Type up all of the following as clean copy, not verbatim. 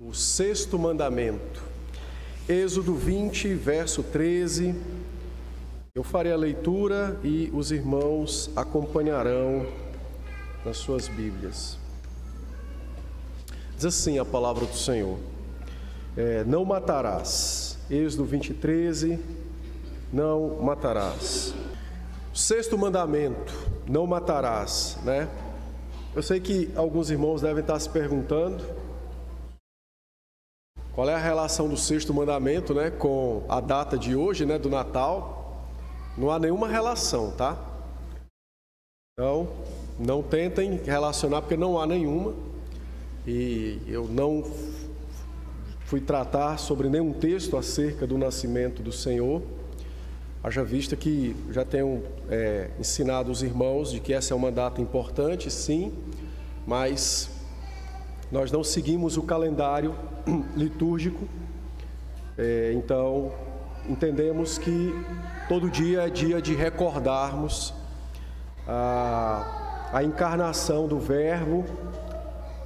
O sexto mandamento, Êxodo 20, verso 13. Eu farei a leitura e os irmãos acompanharão nas suas Bíblias. Diz assim a palavra do Senhor: não matarás. Êxodo 20, 13, não matarás. O sexto mandamento, não matarás, né? Eu sei que alguns irmãos devem estar se perguntando qual é a relação do sexto mandamento, né, com a data de hoje, né, do Natal. Não há nenhuma relação, tá? Então, não tentem relacionar, porque não há nenhuma. E eu não fui tratar sobre nenhum texto acerca do nascimento do Senhor. Haja vista que já tenho ensinado os irmãos de que essa é uma data importante, sim, mas nós não seguimos o calendário litúrgico, então entendemos que todo dia é dia de recordarmos a encarnação do Verbo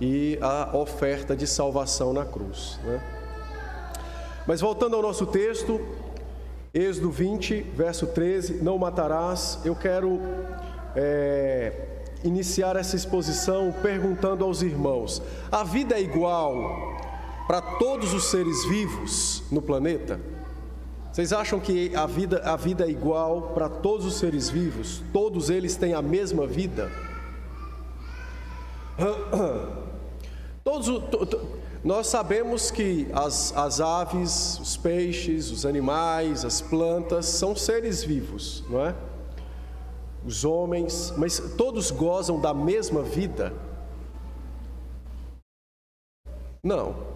e a oferta de salvação na cruz, né? Mas voltando ao nosso texto, Êxodo 20, verso 13, não matarás. Eu quero iniciar essa exposição perguntando aos irmãos: a vida é igual para todos os seres vivos no planeta? Vocês acham que a vida é igual para todos os seres vivos? Todos eles têm a mesma vida? Nós sabemos que as aves, os peixes, os animais, as plantas são seres vivos, não é? Os homens, mas todos gozam da mesma vida? Não.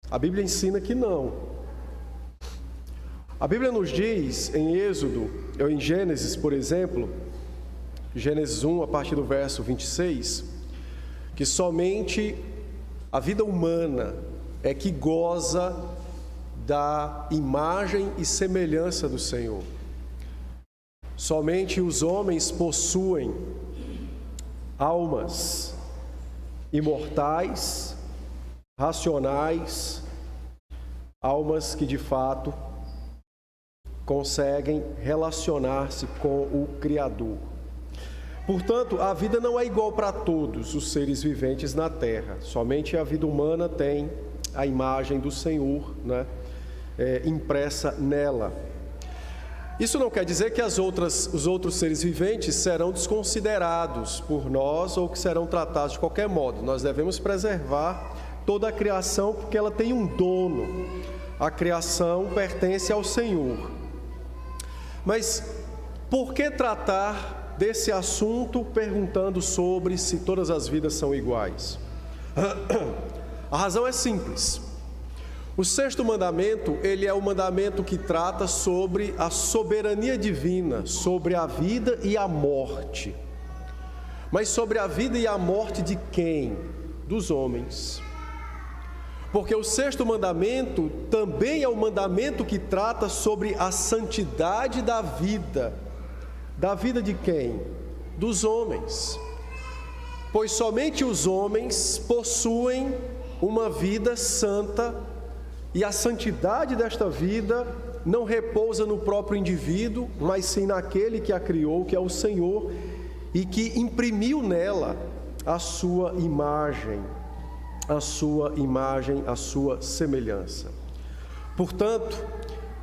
A Bíblia ensina que não. A Bíblia nos diz em Êxodo, ou em Gênesis, por exemplo, Gênesis 1, a partir do verso 26, que somente a vida humana é que goza da imagem e semelhança do Senhor. Somente os homens possuem almas imortais, racionais, almas que de fato conseguem relacionar-se com o Criador. Portanto, a vida não é igual para todos os seres viventes na Terra. Somente a vida humana tem a imagem do Senhor, né, impressa nela. Isso não quer dizer que os outros seres viventes serão desconsiderados por nós ou que serão tratados de qualquer modo. Nós devemos preservar toda a criação porque ela tem um dono. A criação pertence ao Senhor. Mas por que tratar desse assunto perguntando sobre se todas as vidas são iguais? A razão é simples. O sexto mandamento, ele é o mandamento que trata sobre a soberania divina, sobre a vida e a morte. Mas sobre a vida e a morte de quem? Dos homens. Porque o sexto mandamento também é o mandamento que trata sobre a santidade da vida. Da vida de quem? Dos homens. Pois somente os homens possuem uma vida santa, e a santidade desta vida não repousa no próprio indivíduo, mas sim naquele que a criou, que é o Senhor, e que imprimiu nela a sua imagem, a sua semelhança. Portanto,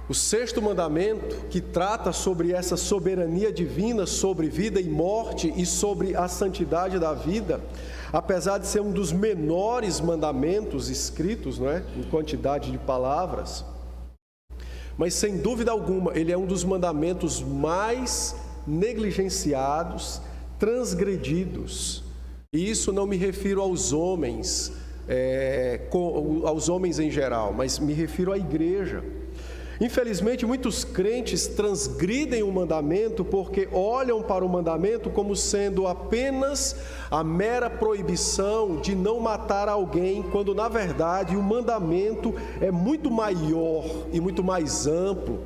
o sexto mandamento, que trata sobre essa soberania divina, sobre vida e morte e sobre a santidade da vida, apesar de ser um dos menores mandamentos escritos, não é, em quantidade de palavras, mas sem dúvida alguma ele é um dos mandamentos mais negligenciados, transgredidos. E isso não me refiro aos homens, aos homens em geral, mas me refiro à igreja. Infelizmente, muitos crentes transgridem o mandamento porque olham para o mandamento como sendo apenas a mera proibição de não matar alguém, quando na verdade o mandamento é muito maior e muito mais amplo,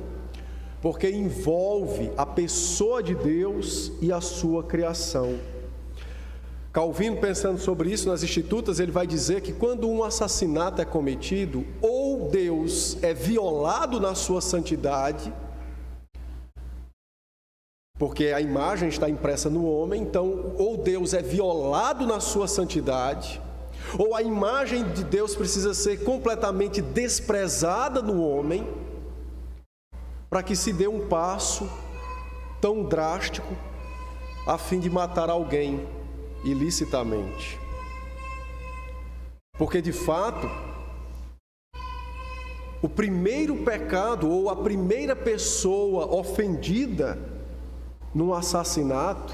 porque envolve a pessoa de Deus e a sua criação. Calvino, pensando sobre isso nas Institutas, ele vai dizer que quando um assassinato é cometido, ou Deus é violado na sua santidade, porque a imagem está impressa no homem, então ou Deus é violado na sua santidade, ou a imagem de Deus precisa ser completamente desprezada no homem, para que se dê um passo tão drástico a fim de matar alguém ilicitamente. Porque de fato, o primeiro pecado ou a primeira pessoa ofendida num assassinato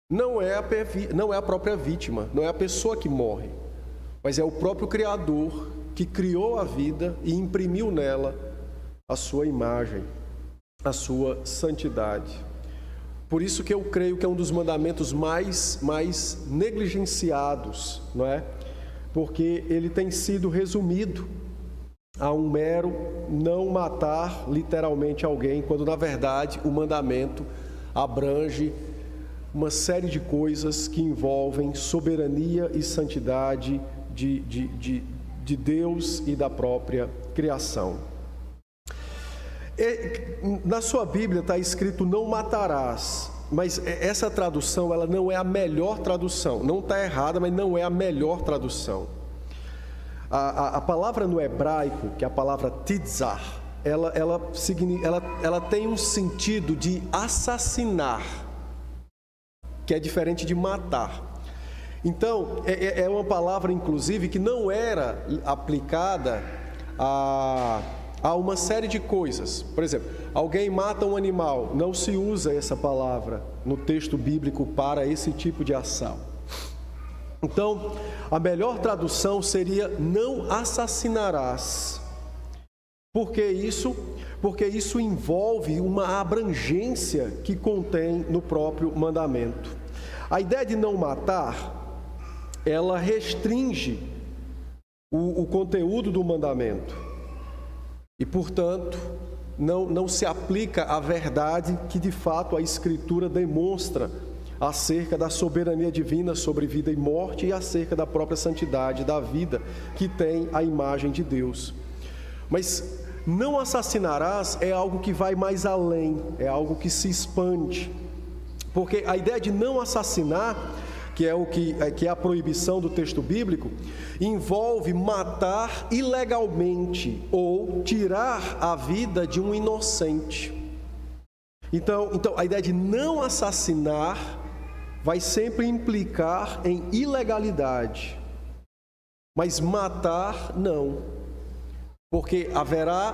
não é a própria vítima, não é a pessoa que morre, mas é o próprio Criador que criou a vida e imprimiu nela a sua imagem, a sua santidade. Por isso que eu creio que é um dos mandamentos mais negligenciados, não é? Porque ele tem sido resumido a um mero não matar literalmente alguém, quando na verdade o mandamento abrange uma série de coisas que envolvem soberania e santidade de Deus e da própria criação. Na sua Bíblia está escrito não matarás, mas essa tradução ela não é a melhor tradução, não está errada, mas não é a melhor tradução. A palavra no hebraico, que é a palavra tidzar, ela tem um sentido de assassinar, que é diferente de matar. Então, é uma palavra, inclusive, que não era aplicada a uma série de coisas. Por exemplo, alguém mata um animal, não se usa essa palavra no texto bíblico para esse tipo de ação. Então, a melhor tradução seria não assassinarás. Por que isso? Porque isso envolve uma abrangência que contém no próprio mandamento. A ideia de não matar, ela restringe o conteúdo do mandamento. E, portanto, não se aplica a verdade que, de fato, a Escritura demonstra acerca da soberania divina sobre vida e morte e acerca da própria santidade da vida que tem a imagem de Deus. Mas não assassinarás é algo que vai mais além, é algo que se expande. Porque a ideia de não assassinar, que é a proibição do texto bíblico, envolve matar ilegalmente ou tirar a vida de um inocente. Então a ideia de não assassinar vai sempre implicar em ilegalidade, mas matar não, porque haverá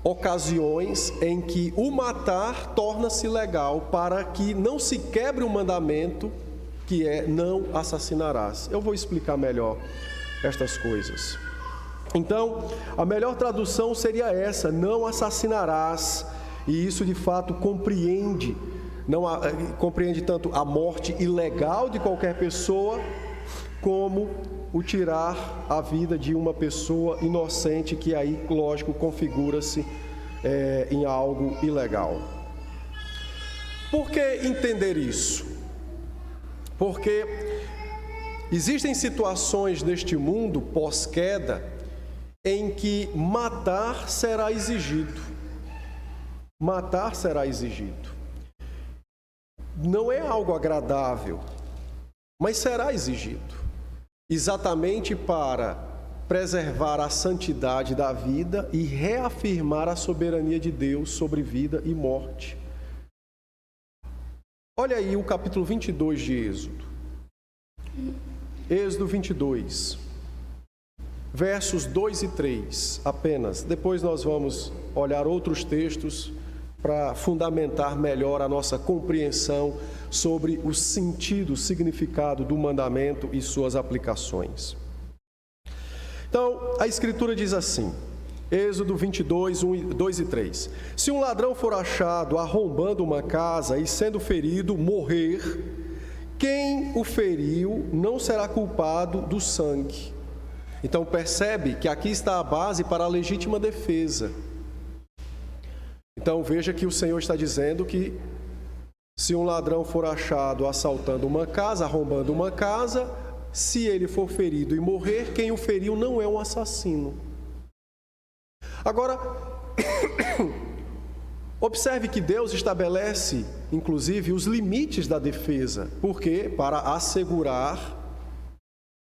ocasiões em que o matar torna-se legal para que não se quebre o mandamento que é não assassinarás. Eu vou explicar melhor estas coisas. Então, a melhor tradução seria essa, não assassinarás, e isso de fato compreende tanto a morte ilegal de qualquer pessoa, como o tirar a vida de uma pessoa inocente, que aí, lógico, configura-se em algo ilegal. Por que entender isso? Porque existem situações neste mundo pós-queda em que matar será exigido. Matar será exigido. Não é algo agradável, mas será exigido, exatamente para preservar a santidade da vida e reafirmar a soberania de Deus sobre vida e morte. Olha aí o capítulo 22 de Êxodo. Êxodo 22, versos 2 e 3 apenas. Depois nós vamos olhar outros textos para fundamentar melhor a nossa compreensão sobre o sentido, o significado do mandamento e suas aplicações. Então, a Escritura diz assim, Êxodo 22, 2 e 3. Se um ladrão for achado arrombando uma casa e sendo ferido, morrer, quem o feriu não será culpado do sangue. Então, percebe que aqui está a base para a legítima defesa. Então, veja que o Senhor está dizendo que Se um ladrão for achado assaltando uma casa, arrombando uma casa, se ele for ferido e morrer, quem o feriu não é um assassino. Agora, observe que Deus estabelece, inclusive, os limites da defesa. Por quê? Para assegurar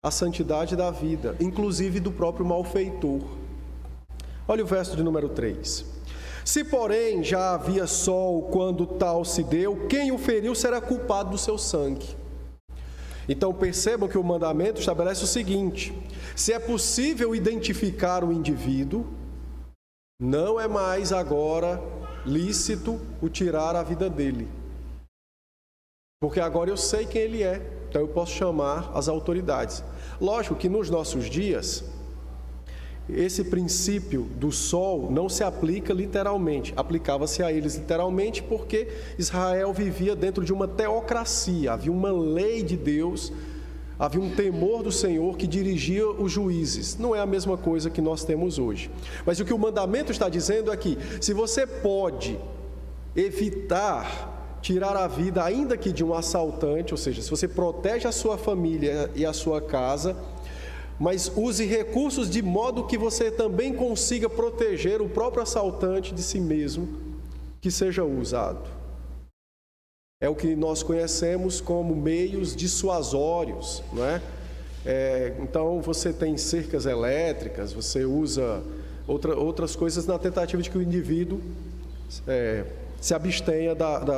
a santidade da vida, inclusive do próprio malfeitor. Olha o verso de número 3. Se, porém, já havia sol quando tal se deu, quem o feriu será culpado do seu sangue. Então percebam que o mandamento estabelece o seguinte: se é possível identificar o indivíduo, não é mais agora lícito o tirar a vida dele. Porque agora eu sei quem ele é, então eu posso chamar as autoridades. Lógico que nos nossos dias, esse princípio do sol não se aplica literalmente, aplicava-se a eles literalmente porque Israel vivia dentro de uma teocracia, havia uma lei de Deus, havia um temor do Senhor que dirigia os juízes. Não é a mesma coisa que nós temos hoje. Mas o que o mandamento está dizendo é que, se você pode evitar tirar a vida, ainda que de um assaltante, ou seja, se você protege a sua família e a sua casa, mas use recursos de modo que você também consiga proteger o próprio assaltante de si mesmo, que seja usado. É o que nós conhecemos como meios dissuasórios, não é? Então você tem cercas elétricas, você usa outras coisas na tentativa de que o indivíduo se abstenha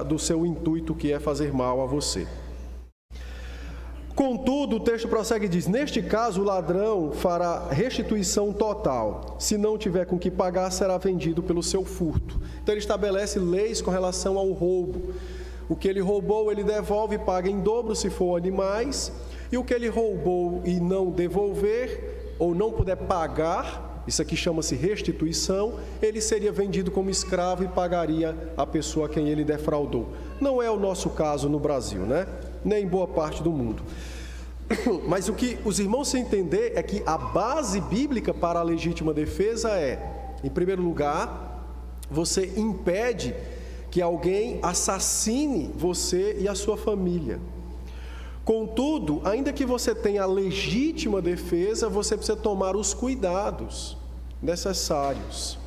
do seu intuito, que é fazer mal a você. Contudo, o texto prossegue e diz: neste caso o ladrão fará restituição total. Se não tiver com que pagar, será vendido pelo seu furto. Então ele estabelece leis com relação ao roubo. O que ele roubou, ele devolve e paga em dobro se for animais. E o que ele roubou e não devolver, ou não puder pagar, isso aqui chama-se restituição, ele seria vendido como escravo e pagaria a pessoa a quem ele defraudou. Não é o nosso caso no Brasil, né? Nem em boa parte do mundo. Mas o que os irmãos se entender é que a base bíblica para a legítima defesa é, em primeiro lugar, você impede que alguém assassine você e a sua família. Contudo, ainda que você tenha a legítima defesa, você precisa tomar os cuidados necessários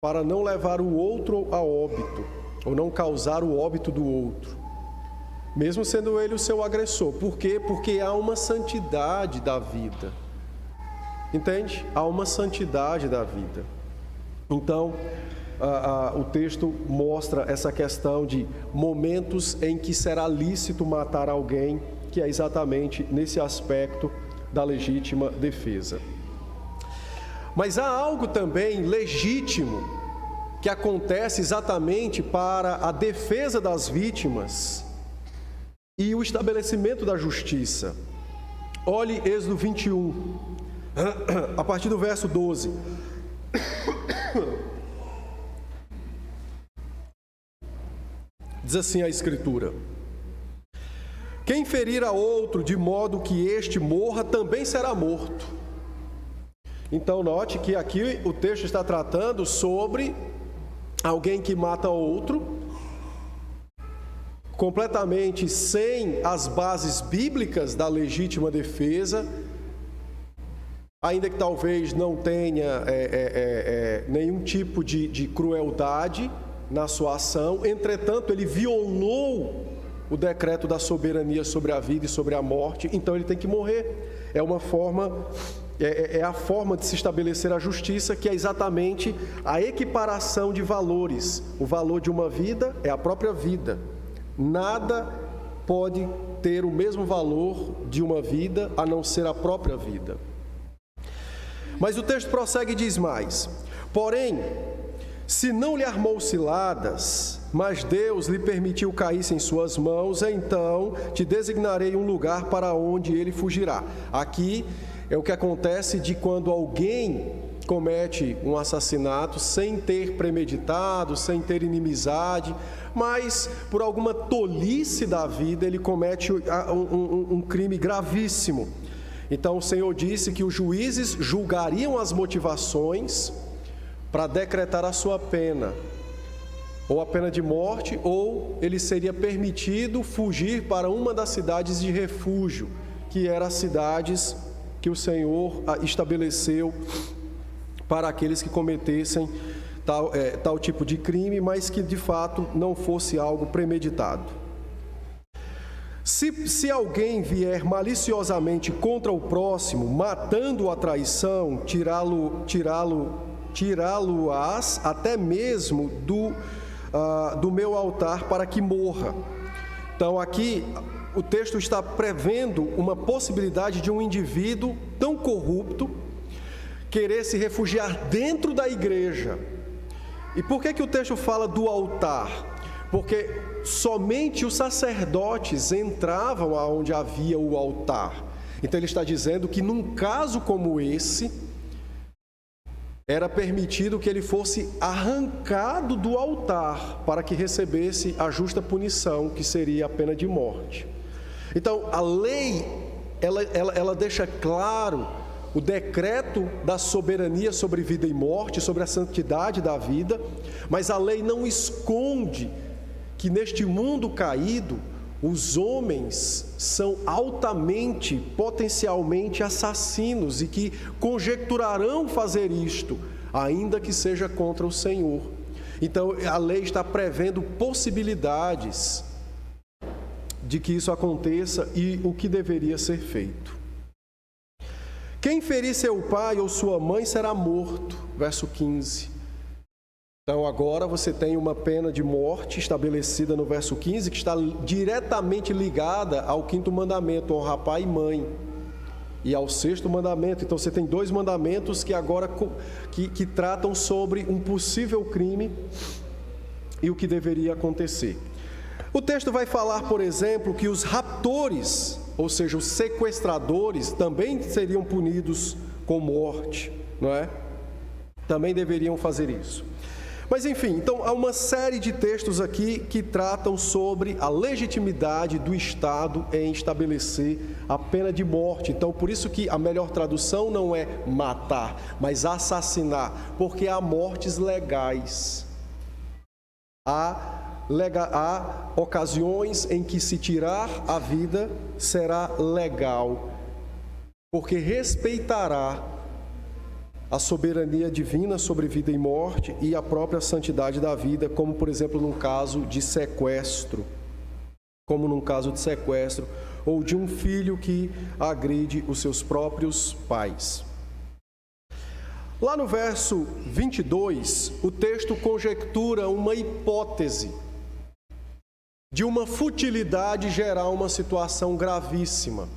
para não levar o outro a óbito, ou não causar o óbito do outro, mesmo sendo ele o seu agressor. Por quê? Porque há uma santidade da vida. Entende? Há uma santidade da vida. Então, o texto mostra essa questão de momentos em que será lícito matar alguém, que é exatamente nesse aspecto da legítima defesa. Mas há algo também legítimo que acontece exatamente para a defesa das vítimas e o estabelecimento da justiça. Olhe Êxodo 21, a partir do verso 12. Diz assim a Escritura: quem ferir a outro de modo que este morra, também será morto. Então note que aqui o texto está tratando sobre alguém que mata outro, completamente sem as bases bíblicas da legítima defesa, ainda que talvez não tenha nenhum tipo de crueldade na sua ação. Entretanto, ele violou o decreto da soberania sobre a vida e sobre a morte, então ele tem que morrer. É a forma de se estabelecer a justiça, que é exatamente a equiparação de valores. O valor de uma vida é a própria vida. Nada pode ter o mesmo valor de uma vida a não ser a própria vida. Mas o texto prossegue e diz mais: porém, se não lhe armou ciladas, mas Deus lhe permitiu cair em suas mãos, então te designarei um lugar para onde ele fugirá. Aqui é o que acontece de quando alguém comete um assassinato sem ter premeditado, sem ter inimizade, mas por alguma tolice da vida ele comete um crime gravíssimo. Então o Senhor disse que os juízes julgariam as motivações para decretar a sua pena, ou a pena de morte, ou ele seria permitido fugir para uma das cidades de refúgio, que eram as cidades que o Senhor estabeleceu para aqueles que cometessem tal tipo de crime, mas que de fato não fosse algo premeditado. Se alguém vier maliciosamente contra o próximo, matando-o à traição, tirá-lo-ás até mesmo do meu altar para que morra. Então aqui o texto está prevendo uma possibilidade de um indivíduo tão corrupto querer se refugiar dentro da igreja. E por que o texto fala do altar? Porque somente os sacerdotes entravam aonde havia o altar. Então ele está dizendo que num caso como esse, era permitido que ele fosse arrancado do altar para que recebesse a justa punição, que seria a pena de morte. Então a lei, ela deixa claro o decreto da soberania sobre vida e morte, sobre a santidade da vida, mas a lei não esconde que neste mundo caído, os homens são altamente, potencialmente assassinos e que conjecturarão fazer isto, ainda que seja contra o Senhor. Então, a lei está prevendo possibilidades de que isso aconteça e o que deveria ser feito. Quem ferir seu pai ou sua mãe será morto. Verso 15. Então agora você tem uma pena de morte estabelecida no verso 15, que está diretamente ligada ao 5º mandamento, honrar pai e mãe, e ao 6º mandamento. Então você tem 2 mandamentos que agora que tratam sobre um possível crime e o que deveria acontecer. O texto vai falar, por exemplo, que os raptores, ou seja, os sequestradores, também seriam punidos com morte, não é? Também deveriam fazer isso. Mas enfim, então há uma série de textos aqui que tratam sobre a legitimidade do Estado em estabelecer a pena de morte. Então, por isso que a melhor tradução não é matar, mas assassinar, porque há mortes legais. Há ocasiões em que se tirar a vida será legal, porque respeitará a soberania divina sobre vida e morte e a própria santidade da vida, como por exemplo num caso de sequestro, ou de um filho que agride os seus próprios pais. Lá no verso 22, o texto conjectura uma hipótese de uma futilidade gerar uma situação gravíssima.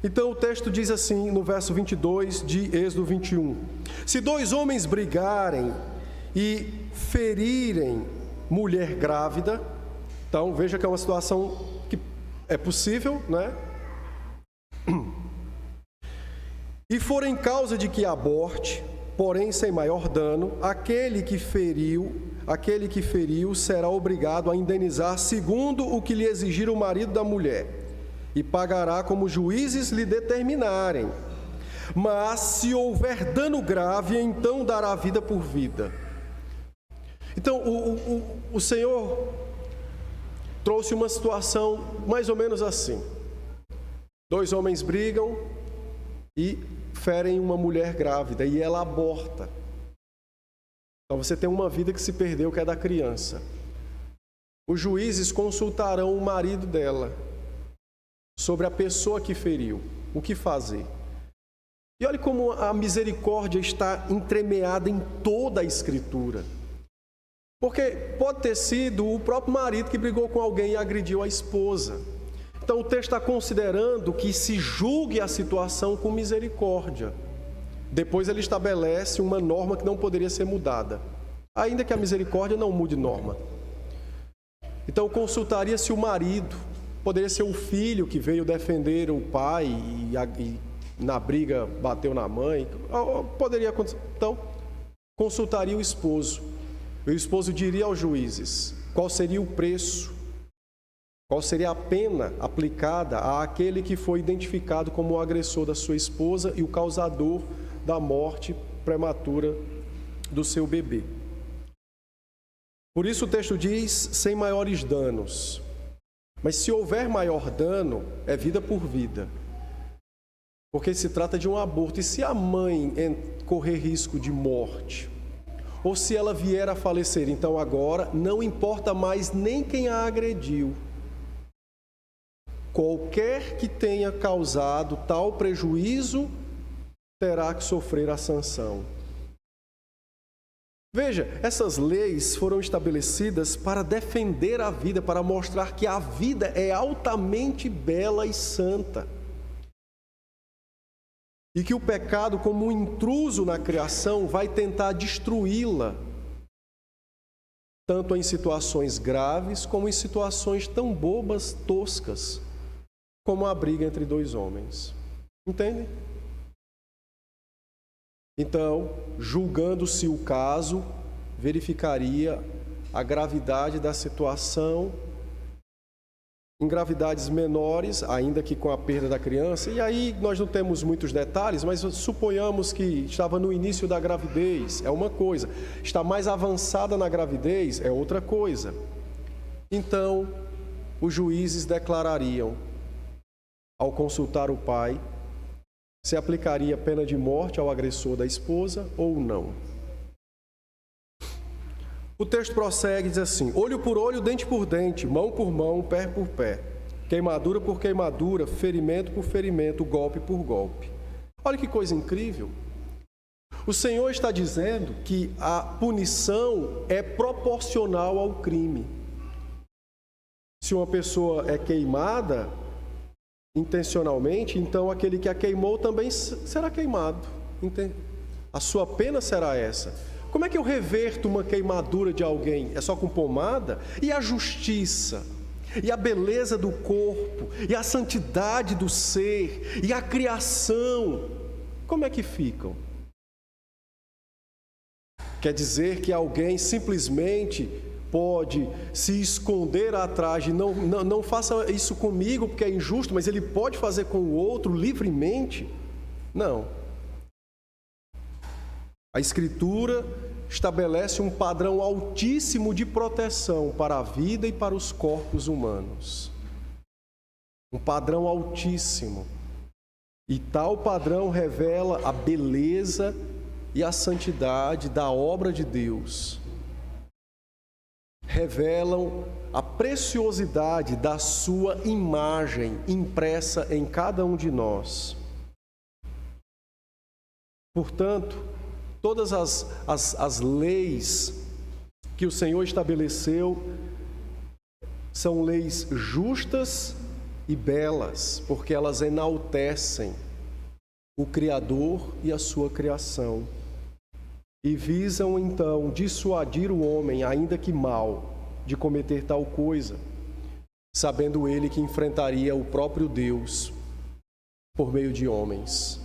Então o texto diz assim, no verso 22 de Êxodo 21. Se 2 homens brigarem e ferirem mulher grávida, então veja que é uma situação que é possível, né? E forem causa de que aborte, porém sem maior dano, aquele que feriu será obrigado a indenizar segundo o que lhe exigir o marido da mulher, e pagará como juízes lhe determinarem. Mas se houver dano grave, então dará vida por vida. Então, o Senhor trouxe uma situação mais ou menos assim. 2 homens brigam e ferem uma mulher grávida, e ela aborta. Então, você tem uma vida que se perdeu, que é da criança. Os juízes consultarão o marido dela sobre a pessoa que feriu, o que fazer. E olhe como a misericórdia está entremeada em toda a Escritura. Porque pode ter sido o próprio marido que brigou com alguém e agrediu a esposa. Então o texto está considerando que se julgue a situação com misericórdia. Depois ele estabelece uma norma que não poderia ser mudada, ainda que a misericórdia não mude norma. Então consultaria-se o marido. Poderia ser o filho que veio defender o pai e na briga bateu na mãe. Poderia acontecer. Então, consultaria o esposo. E o esposo diria aos juízes qual seria o preço, qual seria a pena aplicada àquele que foi identificado como o agressor da sua esposa e o causador da morte prematura do seu bebê. Por isso o texto diz, sem maiores danos. Mas se houver maior dano, é vida por vida. Porque se trata de um aborto. E se a mãe correr risco de morte, ou se ela vier a falecer, então agora não importa mais nem quem a agrediu. Qualquer que tenha causado tal prejuízo terá que sofrer a sanção. Veja, essas leis foram estabelecidas para defender a vida, para mostrar que a vida é altamente bela e santa. E que o pecado, como um intruso na criação, vai tentar destruí-la, tanto em situações graves como em situações tão bobas, toscas, como a briga entre dois homens. Entendem? Então, julgando-se o caso, verificaria a gravidade da situação, em gravidades menores, ainda que com a perda da criança. E aí nós não temos muitos detalhes, mas suponhamos que estava no início da gravidez, é uma coisa. Está mais avançada na gravidez, é outra coisa. Então, os juízes declarariam, ao consultar o pai, se aplicaria pena de morte ao agressor da esposa ou não. O texto prossegue e diz assim: olho por olho, dente por dente, mão por mão, pé por pé, queimadura por queimadura, ferimento por ferimento, golpe por golpe. Olha que coisa incrível. O Senhor está dizendo que a punição é proporcional ao crime. Se uma pessoa é queimada intencionalmente, então aquele que a queimou também será queimado. A sua pena será essa. Como é que eu reverto uma queimadura de alguém? É só com pomada? E a justiça? E a beleza do corpo? E a santidade do ser? E a criação? Como é que ficam? Quer dizer que alguém simplesmente pode se esconder atrás de não faça isso comigo porque é injusto, mas ele pode fazer com o outro livremente? Não. A Escritura estabelece um padrão altíssimo de proteção para a vida e para os corpos humanos. Um padrão altíssimo. E tal padrão revela a beleza e a santidade da obra de Deus. Revelam a preciosidade da sua imagem impressa em cada um de nós. Portanto, todas as leis que o Senhor estabeleceu são leis justas e belas, porque elas enaltecem o Criador e a sua criação. E visam, então, dissuadir o homem, ainda que mal, de cometer tal coisa, sabendo ele que enfrentaria o próprio Deus por meio de homens.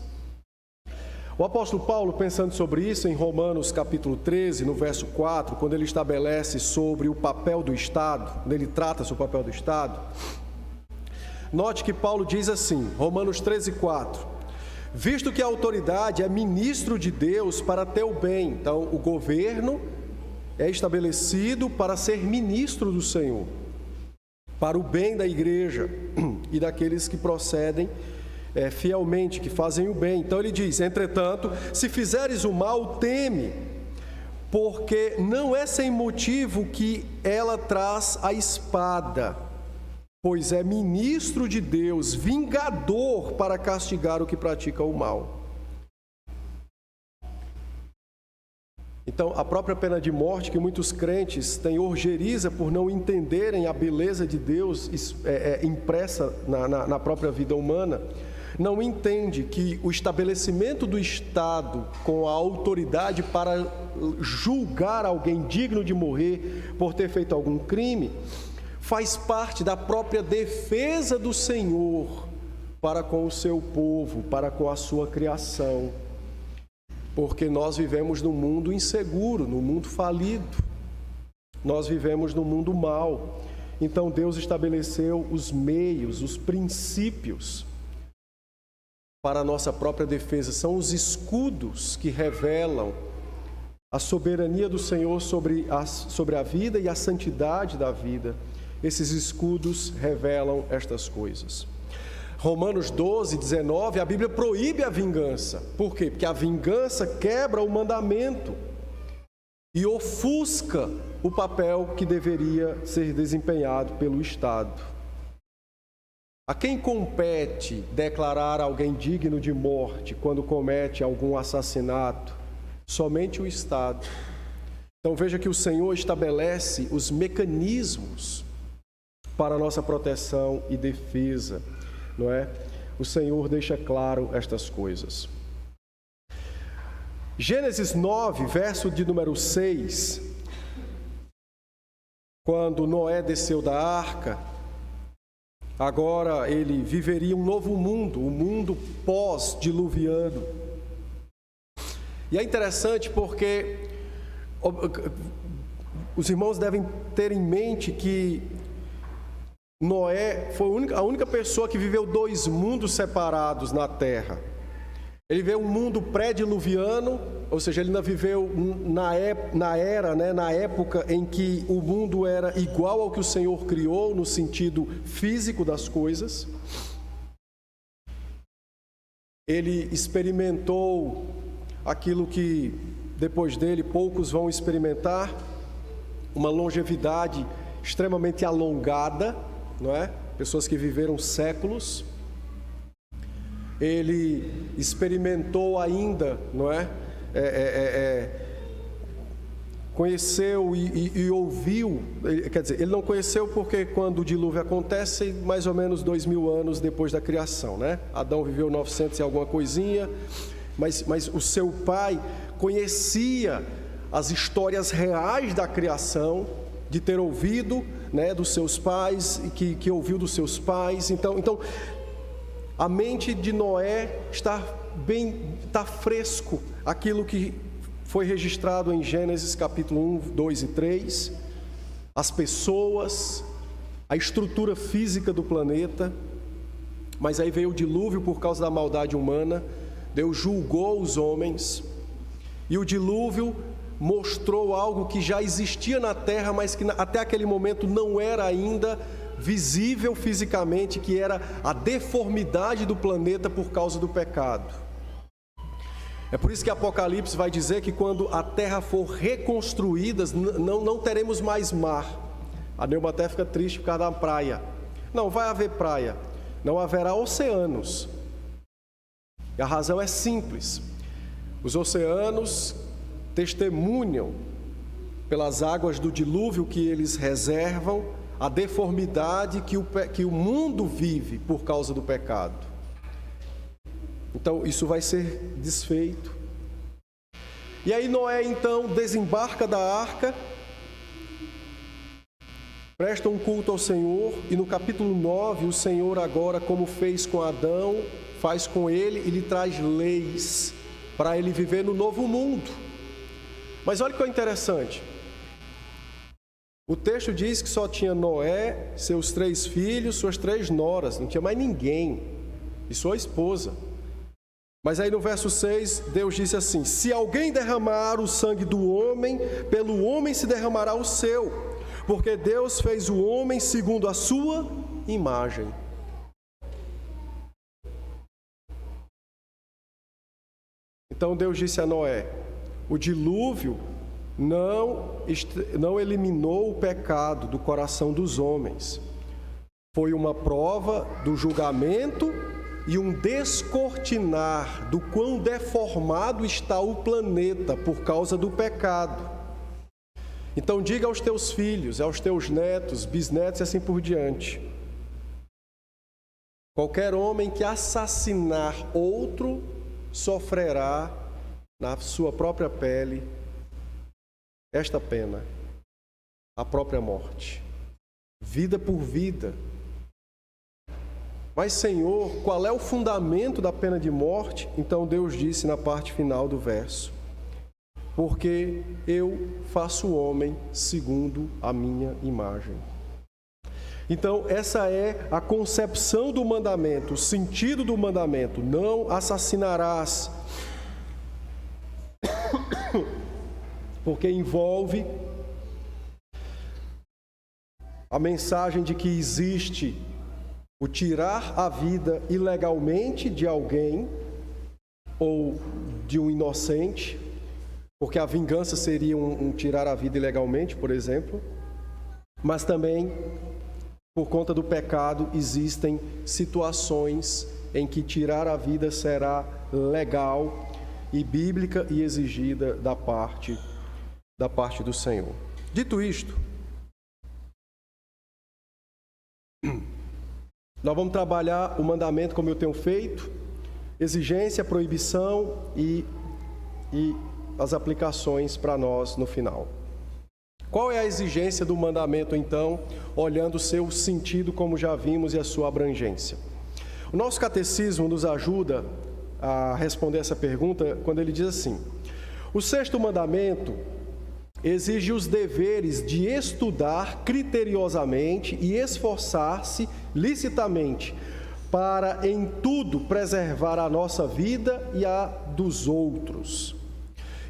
O apóstolo Paulo, pensando sobre isso, em Romanos capítulo 13, no verso 4, quando ele estabelece sobre o papel do Estado, quando ele trata sobre o papel do Estado, note que Paulo diz assim, Romanos 13, 4, visto que a autoridade é ministro de Deus para teu bem. Então, o governo é estabelecido para ser ministro do Senhor, para o bem da igreja e daqueles que procedem fielmente, que fazem o bem. Então ele diz, entretanto, se fizeres o mal, teme, porque não é sem motivo que ela traz a espada, pois é ministro de Deus, vingador para castigar o que pratica o mal. Então, a própria pena de morte, que muitos crentes têm orgeriza por não entenderem a beleza de Deus impressa na própria vida humana, não entende que o estabelecimento do Estado com a autoridade para julgar alguém digno de morrer por ter feito algum crime, faz parte da própria defesa do Senhor para com o seu povo, para com a sua criação. Porque nós vivemos num mundo inseguro, num mundo falido. Nós vivemos num mundo mau. Então Deus estabeleceu os meios, os princípios para a nossa própria defesa. São os escudos que revelam a soberania do Senhor sobre a vida e a santidade da vida. Esses escudos revelam estas coisas. Romanos 12, 19, a Bíblia proíbe a vingança. Por quê? Porque a vingança quebra o mandamento e ofusca o papel que deveria ser desempenhado pelo Estado. A quem compete declarar alguém digno de morte quando comete algum assassinato? Somente o Estado. Então veja que o Senhor estabelece os mecanismos para a nossa proteção e defesa, não é? O Senhor deixa claro estas coisas. Gênesis 9, verso de número 6, quando Noé desceu da arca, agora ele viveria um novo mundo, um mundo pós-diluviano. E é interessante porque os irmãos devem ter em mente que Noé foi a única pessoa que viveu dois mundos separados na terra. Ele viveu um mundo pré-diluviano, ou seja, ele ainda viveu na época em que o mundo era igual ao que o Senhor criou, no sentido físico das coisas. Ele experimentou aquilo que depois dele poucos vão experimentar, uma longevidade extremamente alongada, não é? Pessoas que viveram séculos. Ele experimentou ainda, não é? Conheceu e ouviu, quer dizer, ele não conheceu porque quando o dilúvio acontece, mais ou menos 2000 anos depois da criação, né? Adão viveu 900 e alguma coisinha, mas o seu pai conhecia as histórias reais da criação, de ter ouvido, né, dos seus pais, que ouviu dos seus pais. Então a mente de Noé está fresco, aquilo que foi registrado em Gênesis capítulo 1, 2 e 3, as pessoas, a estrutura física do planeta. Mas aí veio o dilúvio por causa da maldade humana. Deus julgou os homens, e o dilúvio mostrou algo que já existia na terra, mas que até aquele momento não era ainda visível fisicamente, que era a deformidade do planeta por causa do pecado. É por isso que Apocalipse vai dizer que quando a terra for reconstruída, não teremos mais mar. A Neuma até fica triste por causa da praia. Não vai haver praia, não haverá oceanos. E a razão é simples: os oceanos testemunham pelas águas do dilúvio que eles reservam a deformidade que o mundo vive por causa do pecado. Então isso vai ser desfeito. E aí Noé então desembarca da arca, presta um culto ao Senhor, e no capítulo 9 o Senhor agora, como fez com Adão, faz com ele e lhe traz leis para ele viver no novo mundo. Mas olha que é interessante. O texto diz que só tinha Noé, seus 3 filhos, suas 3 noras, não tinha mais ninguém, e sua esposa. Mas aí no verso 6, Deus disse assim: se alguém derramar o sangue do homem, pelo homem se derramará o seu, porque Deus fez o homem segundo a sua imagem. Então Deus disse a Noé: o dilúvio não eliminou o pecado do coração dos homens. Foi uma prova do julgamento e um descortinar do quão deformado está o planeta por causa do pecado. Então diga aos teus filhos, aos teus netos, bisnetos e assim por diante: qualquer homem que assassinar outro sofrerá na sua própria pele esta pena, a própria morte, vida por vida. Mas, Senhor, qual é o fundamento da pena de morte? Então Deus disse na parte final do verso: porque eu faço o homem segundo a minha imagem. Então, essa é a concepção do mandamento, o sentido do mandamento: não assassinarás. porque envolve a mensagem de que existe o tirar a vida ilegalmente de alguém ou de um inocente, porque a vingança seria um tirar a vida ilegalmente, por exemplo, mas também, por conta do pecado, existem situações em que tirar a vida será legal e bíblica e exigida da parte do Senhor. Dito isto, nós vamos trabalhar o mandamento como eu tenho feito, exigência, proibição e as aplicações para nós no final. Qual é a exigência do mandamento, então, olhando o seu sentido, como já vimos, e a sua abrangência? O nosso catecismo nos ajuda a responder essa pergunta quando ele diz assim: o sexto mandamento exige os deveres de estudar criteriosamente e esforçar-se licitamente para em tudo preservar a nossa vida e a dos outros.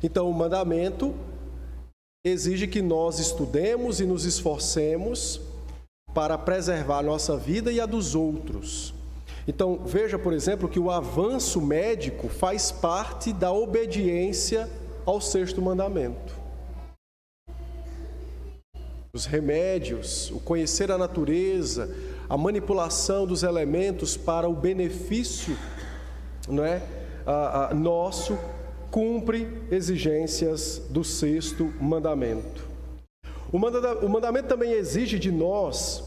Então, o mandamento exige que nós estudemos e nos esforcemos para preservar a nossa vida e a dos outros. Então, veja, por exemplo, que o avanço médico faz parte da obediência ao sexto mandamento. Os remédios, o conhecer a natureza, a manipulação dos elementos para o benefício, nosso, cumpre exigências do sexto mandamento. O mandamento também exige de nós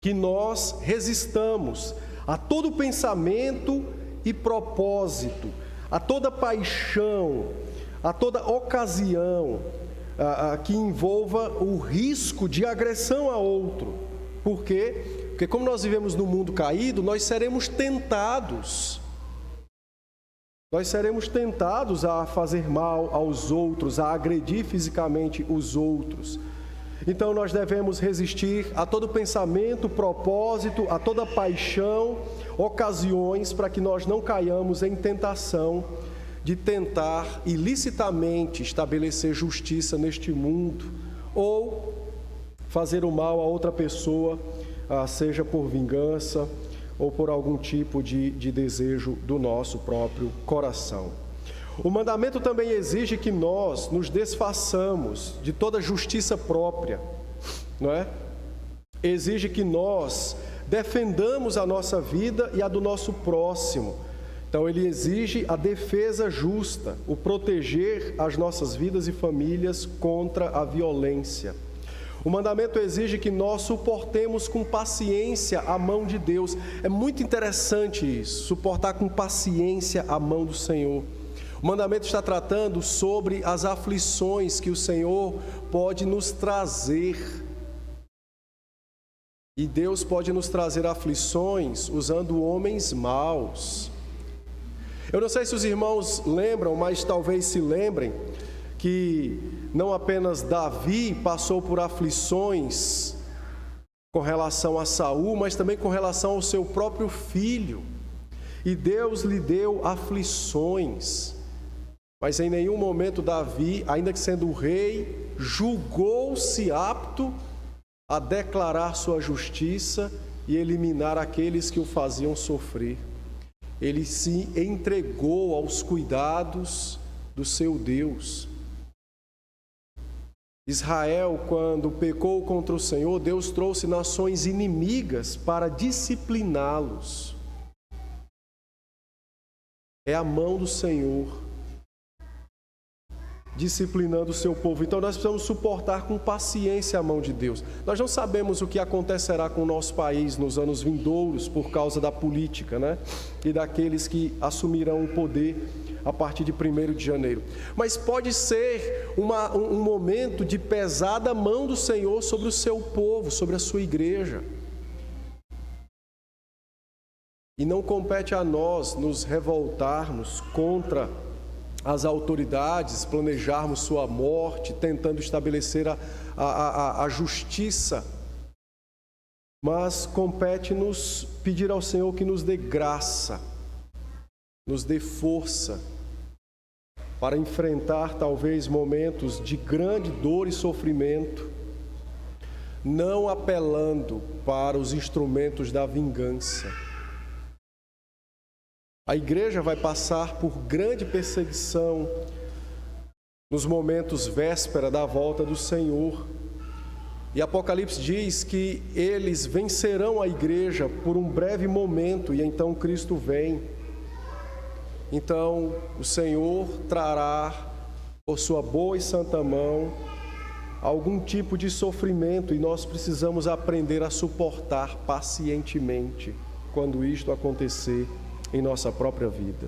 que nós resistamos a todo pensamento e propósito, a toda paixão, a toda ocasião que envolva o risco de agressão a outro. Por quê? Porque como nós vivemos no mundo caído, nós seremos tentados. Nós seremos tentados a fazer mal aos outros, a agredir fisicamente os outros. Então nós devemos resistir a todo pensamento, propósito, a toda paixão, ocasiões para que nós não caiamos em tentação de tentar ilicitamente estabelecer justiça neste mundo ou fazer o mal a outra pessoa, seja por vingança ou por algum tipo de desejo do nosso próprio coração. O mandamento também exige que nós nos desfaçamos de toda justiça própria, não é? Exige que nós defendamos a nossa vida e a do nosso próximo. Então, ele exige a defesa justa, o proteger as nossas vidas e famílias contra a violência. O mandamento exige que nós suportemos com paciência a mão de Deus. É muito interessante isso, suportar com paciência a mão do Senhor. O mandamento está tratando sobre as aflições que o Senhor pode nos trazer. E Deus pode nos trazer aflições usando homens maus. Eu não sei se os irmãos lembram, mas talvez se lembrem, que não apenas Davi passou por aflições com relação a Saul, mas também com relação ao seu próprio filho. E Deus lhe deu aflições. Mas em nenhum momento Davi, ainda que sendo o rei, julgou-se apto a declarar sua justiça e eliminar aqueles que o faziam sofrer. Ele se entregou aos cuidados do seu Deus. Israel, quando pecou contra o Senhor, Deus trouxe nações inimigas para discipliná-los. É a mão do Senhor disciplinando o seu povo. Então nós precisamos suportar com paciência a mão de Deus. Nós não sabemos o que acontecerá com o nosso país nos anos vindouros por causa da política, e daqueles que assumirão o poder a partir de 1º de janeiro. Mas pode ser um momento de pesada mão do Senhor sobre o seu povo, sobre a sua igreja. E não compete a nós nos revoltarmos contra as autoridades, planejarmos sua morte, tentando estabelecer a justiça. Mas compete-nos pedir ao Senhor que nos dê graça, nos dê força para enfrentar talvez momentos de grande dor e sofrimento, não apelando para os instrumentos da vingança. A igreja vai passar por grande perseguição nos momentos véspera da volta do Senhor. E Apocalipse diz que eles vencerão a igreja por um breve momento e então Cristo vem. Então o Senhor trará, por sua boa e santa mão, algum tipo de sofrimento e nós precisamos aprender a suportar pacientemente quando isto acontecer em nossa própria vida.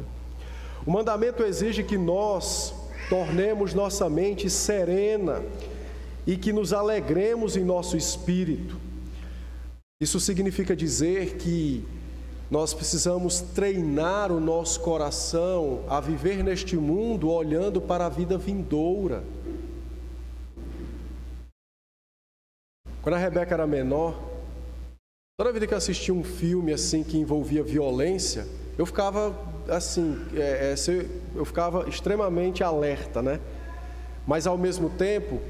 O mandamento exige que nós tornemos nossa mente serena e que nos alegremos em nosso espírito. Isso significa dizer que nós precisamos treinar o nosso coração a viver neste mundo olhando para a vida vindoura. Quando a Rebeca era menor, toda vez que eu assistia um filme assim que envolvia violência, eu ficava assim, eu ficava extremamente alerta, né? Mas ao mesmo tempo,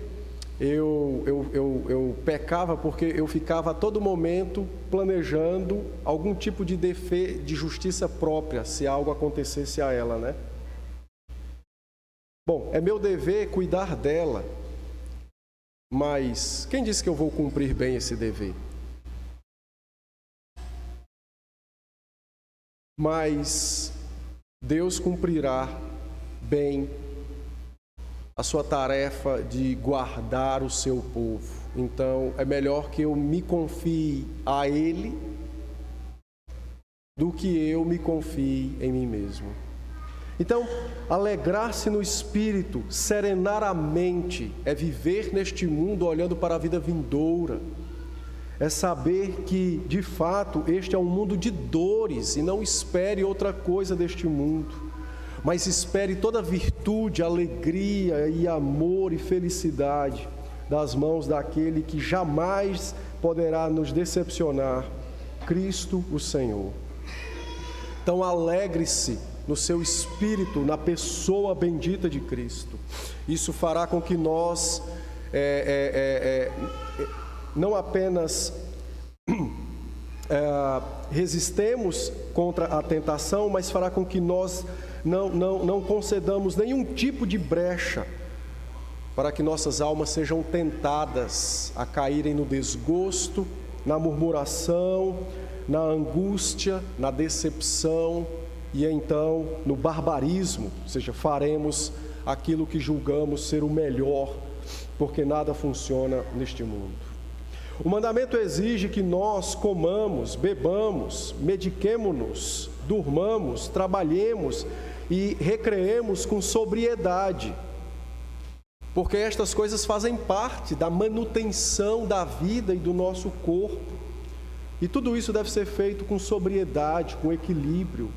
eu pecava porque eu ficava a todo momento planejando algum tipo de de justiça própria, se algo acontecesse a ela, né? Bom, é meu dever cuidar dela, mas quem disse que eu vou cumprir bem esse dever? Mas Deus cumprirá bem a sua tarefa de guardar o seu povo. Então, é melhor que eu me confie a Ele do que eu me confie em mim mesmo. Então, alegrar-se no Espírito, serenar a mente, é viver neste mundo olhando para a vida vindoura. É saber que, de fato, este é um mundo de dores e não espere outra coisa deste mundo. Mas espere toda virtude, alegria e amor e felicidade das mãos daquele que jamais poderá nos decepcionar, Cristo o Senhor. Então alegre-se no seu espírito, na pessoa bendita de Cristo. Isso fará com que nós não apenas resistemos contra a tentação, mas fará com que nós não concedamos nenhum tipo de brecha para que nossas almas sejam tentadas a caírem no desgosto, na murmuração, na angústia, na decepção e então no barbarismo, ou seja, faremos aquilo que julgamos ser o melhor, porque nada funciona neste mundo. O mandamento exige que nós comamos, bebamos, mediquemo-nos, durmamos, trabalhemos e recreemos com sobriedade, porque estas coisas fazem parte da manutenção da vida e do nosso corpo, e tudo isso deve ser feito com sobriedade, com equilíbrio,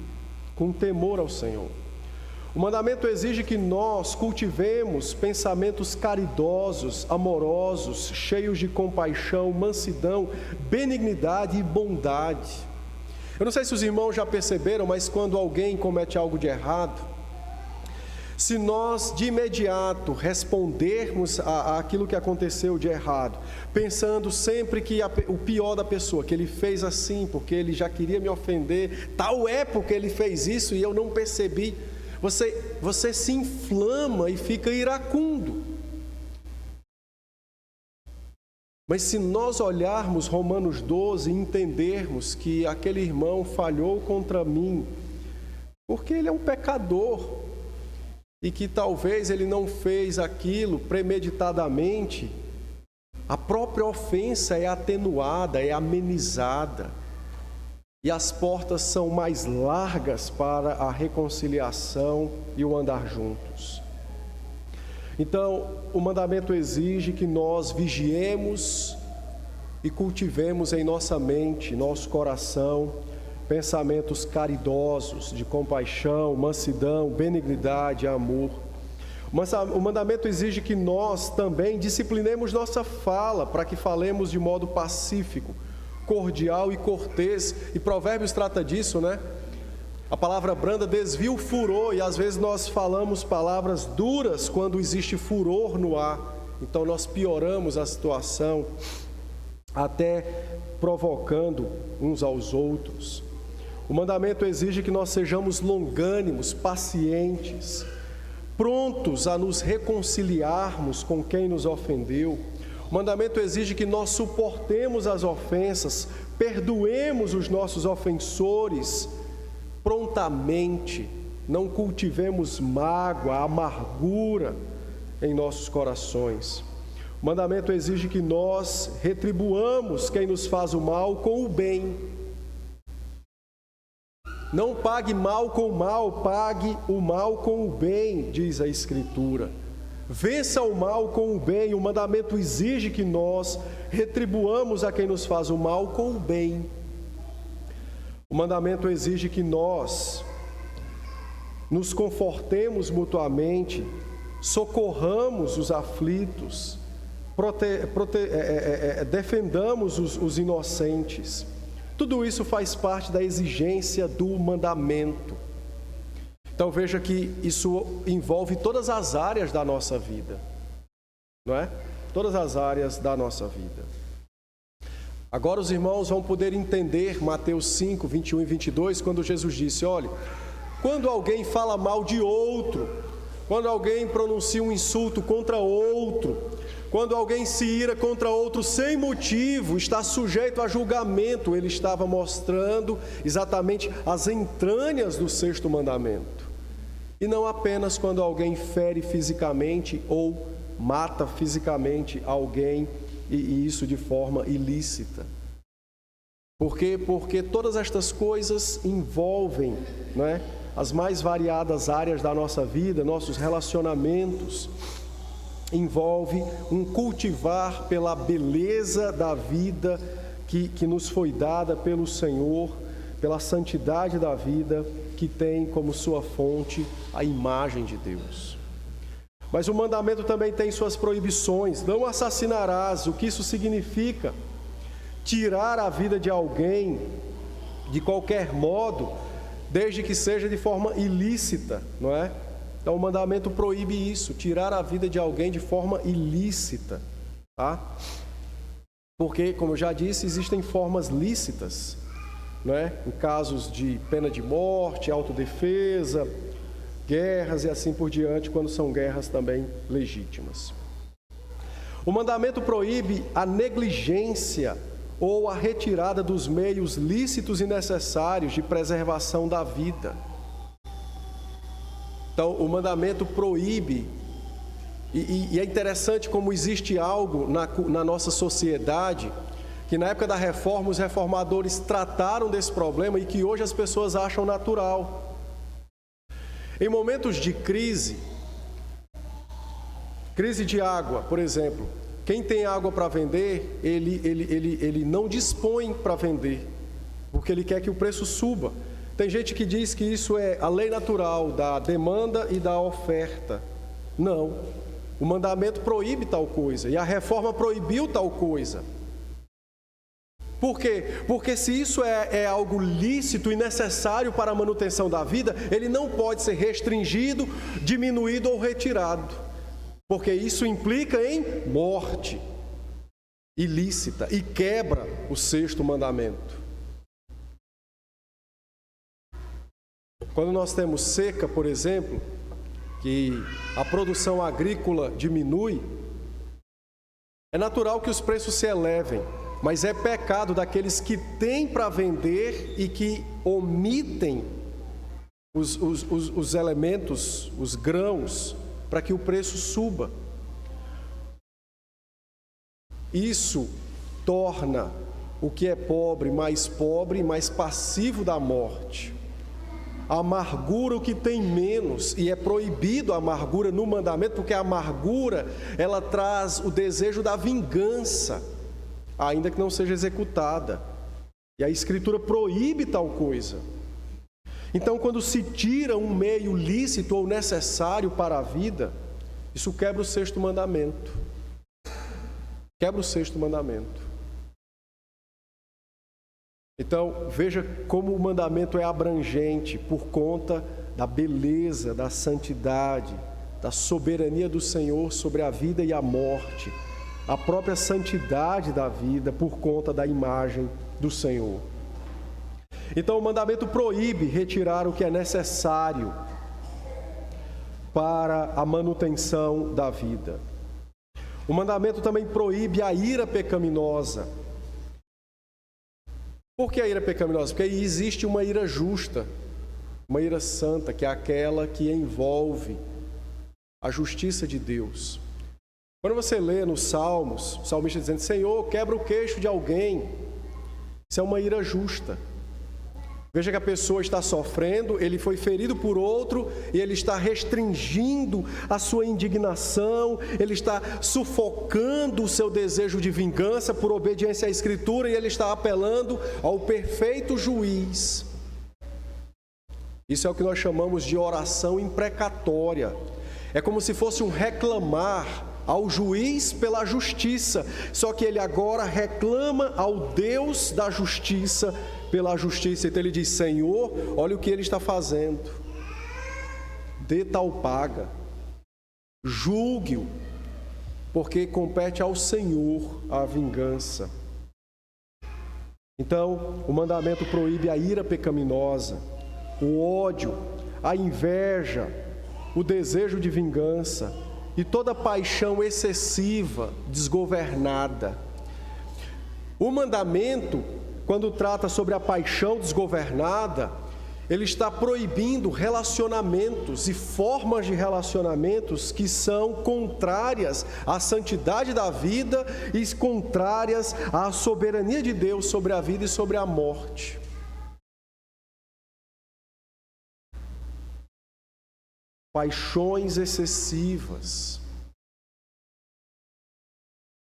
com temor ao Senhor. O mandamento exige que nós cultivemos pensamentos caridosos, amorosos, cheios de compaixão, mansidão, benignidade e bondade. Eu não sei se os irmãos já perceberam, mas quando alguém comete algo de errado, se nós de imediato respondermos àquilo que aconteceu de errado, pensando sempre que o pior da pessoa, que ele fez assim porque ele já queria me ofender, tal é porque ele fez isso e eu não percebi, você se inflama e fica iracundo. Mas se nós olharmos Romanos 12 e entendermos que aquele irmão falhou contra mim, porque ele é um pecador, e que talvez ele não fez aquilo premeditadamente, a própria ofensa é atenuada, é amenizada, e as portas são mais largas para a reconciliação e o andar juntos. Então, o mandamento exige que nós vigiemos e cultivemos em nossa mente, nosso coração, pensamentos caridosos, de compaixão, mansidão, benignidade, amor. O mandamento exige que nós também disciplinemos nossa fala, para que falemos de modo pacífico, cordial e cortês. E Provérbios trata disso, né? A palavra branda desvia o furor e às vezes nós falamos palavras duras quando existe furor no ar. Então nós pioramos a situação, até provocando uns aos outros. O mandamento exige que nós sejamos longânimos, pacientes, prontos a nos reconciliarmos com quem nos ofendeu. O mandamento exige que nós suportemos as ofensas, perdoemos os nossos ofensores prontamente, não cultivemos mágoa, amargura em nossos corações. O mandamento exige que nós retribuamos quem nos faz o mal com o bem. Não pague mal com mal, pague o mal com o bem, diz a Escritura. Vença o mal com o bem. O mandamento exige que nós retribuamos a quem nos faz o mal com o bem. O mandamento exige que nós nos confortemos mutuamente, socorramos os aflitos, defendamos os inocentes. Tudo isso faz parte da exigência do mandamento. Então veja que isso envolve todas as áreas da nossa vida, não é? Todas as áreas da nossa vida. Agora os irmãos vão poder entender Mateus 5, 21 e 22, quando Jesus disse: olha, quando alguém fala mal de outro, quando alguém pronuncia um insulto contra outro, quando alguém se ira contra outro sem motivo, está sujeito a julgamento. Ele estava mostrando exatamente as entranhas do sexto mandamento. E não apenas quando alguém fere fisicamente ou mata fisicamente alguém, e isso de forma ilícita. Por quê? Porque todas estas coisas envolvem, não é, as mais variadas áreas da nossa vida, nossos relacionamentos. Envolve um cultivar pela beleza da vida que nos foi dada pelo Senhor, pela santidade da vida que tem como sua fonte a imagem de Deus. Mas o mandamento também tem suas proibições. Não assassinarás. O que isso significa? Tirar a vida de alguém de qualquer modo, desde que seja de forma ilícita, não é? Então o mandamento proíbe isso, tirar a vida de alguém de forma ilícita, tá? Porque, como eu já disse, existem formas lícitas, não é? Em casos de pena de morte, autodefesa, guerras e assim por diante, quando são guerras também legítimas. O mandamento proíbe a negligência ou a retirada dos meios lícitos e necessários de preservação da vida. Então, o mandamento proíbe, e é interessante como existe algo na nossa sociedade, que na época da reforma os reformadores trataram desse problema e que hoje as pessoas acham natural. Em momentos de crise de água, por exemplo, quem tem água para vender, ele não dispõe para vender, porque ele quer que o preço suba. Tem gente que diz que isso é a lei natural da demanda e da oferta. Não, o mandamento proíbe tal coisa, e a reforma proibiu tal coisa. Por quê? Porque se isso é algo lícito e necessário para a manutenção da vida, ele não pode ser restringido, diminuído ou retirado. Porque isso implica em morte ilícita e quebra o sexto mandamento. Quando nós temos seca, por exemplo, que a produção agrícola diminui, é natural que os preços se elevem. Mas é pecado daqueles que têm para vender e que omitem os elementos, os grãos, para que o preço suba. Isso torna o que é pobre e mais passivo da morte. A amargura, o que tem menos, e é proibido a amargura no mandamento, porque a amargura, ela traz o desejo da vingança, ainda que não seja executada. E a Escritura proíbe tal coisa. Então, quando se tira um meio lícito ou necessário para a vida, isso quebra o sexto mandamento. Quebra o sexto mandamento. Então, veja como o mandamento é abrangente por conta da beleza, da santidade, da soberania do Senhor sobre a vida e a morte, a própria santidade da vida por conta da imagem do Senhor. Então, o mandamento proíbe retirar o que é necessário para a manutenção da vida. O mandamento também proíbe a ira pecaminosa. Por que a ira pecaminosa? Porque existe uma ira justa, uma ira santa, que é aquela que envolve a justiça de Deus. Quando você lê nos Salmos, o salmista dizendo: Senhor, quebra o queixo de alguém. Isso é uma ira justa. Veja que a pessoa está sofrendo, ele foi ferido por outro e ele está restringindo a sua indignação, ele está sufocando o seu desejo de vingança por obediência à Escritura e ele está apelando ao perfeito juiz. Isso é o que nós chamamos de oração imprecatória. É como se fosse um reclamar ao juiz pela justiça, só que ele agora reclama ao Deus da justiça pela justiça. Então ele diz: Senhor, olha o que ele está fazendo, dê tal paga, julgue-o, porque compete ao Senhor a vingança. Então, o mandamento proíbe a ira pecaminosa, o ódio, a inveja, o desejo de vingança e toda paixão excessiva, desgovernada. O mandamento, quando trata sobre a paixão desgovernada, ele está proibindo relacionamentos e formas de relacionamentos que são contrárias à santidade da vida e contrárias à soberania de Deus sobre a vida e sobre a morte. Paixões excessivas.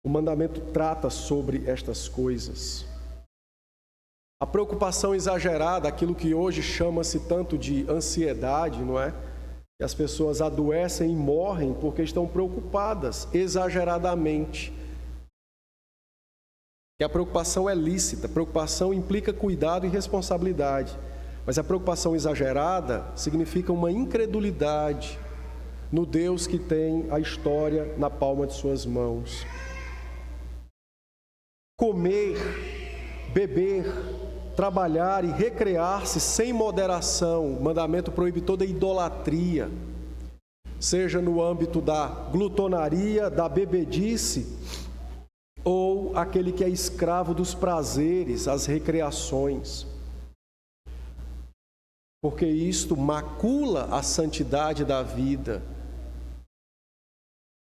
O mandamento trata sobre estas coisas. A preocupação exagerada, aquilo que hoje chama-se tanto de ansiedade, não é? Que as pessoas adoecem e morrem porque estão preocupadas exageradamente. Que a preocupação é lícita, preocupação implica cuidado e responsabilidade. Mas a preocupação exagerada significa uma incredulidade no Deus que tem a história na palma de suas mãos. Comer, beber, trabalhar e recrear-se sem moderação. O mandamento proíbe toda idolatria, seja no âmbito da glutonaria, da bebedice, ou aquele que é escravo dos prazeres, as recreações. Porque isto macula a santidade da vida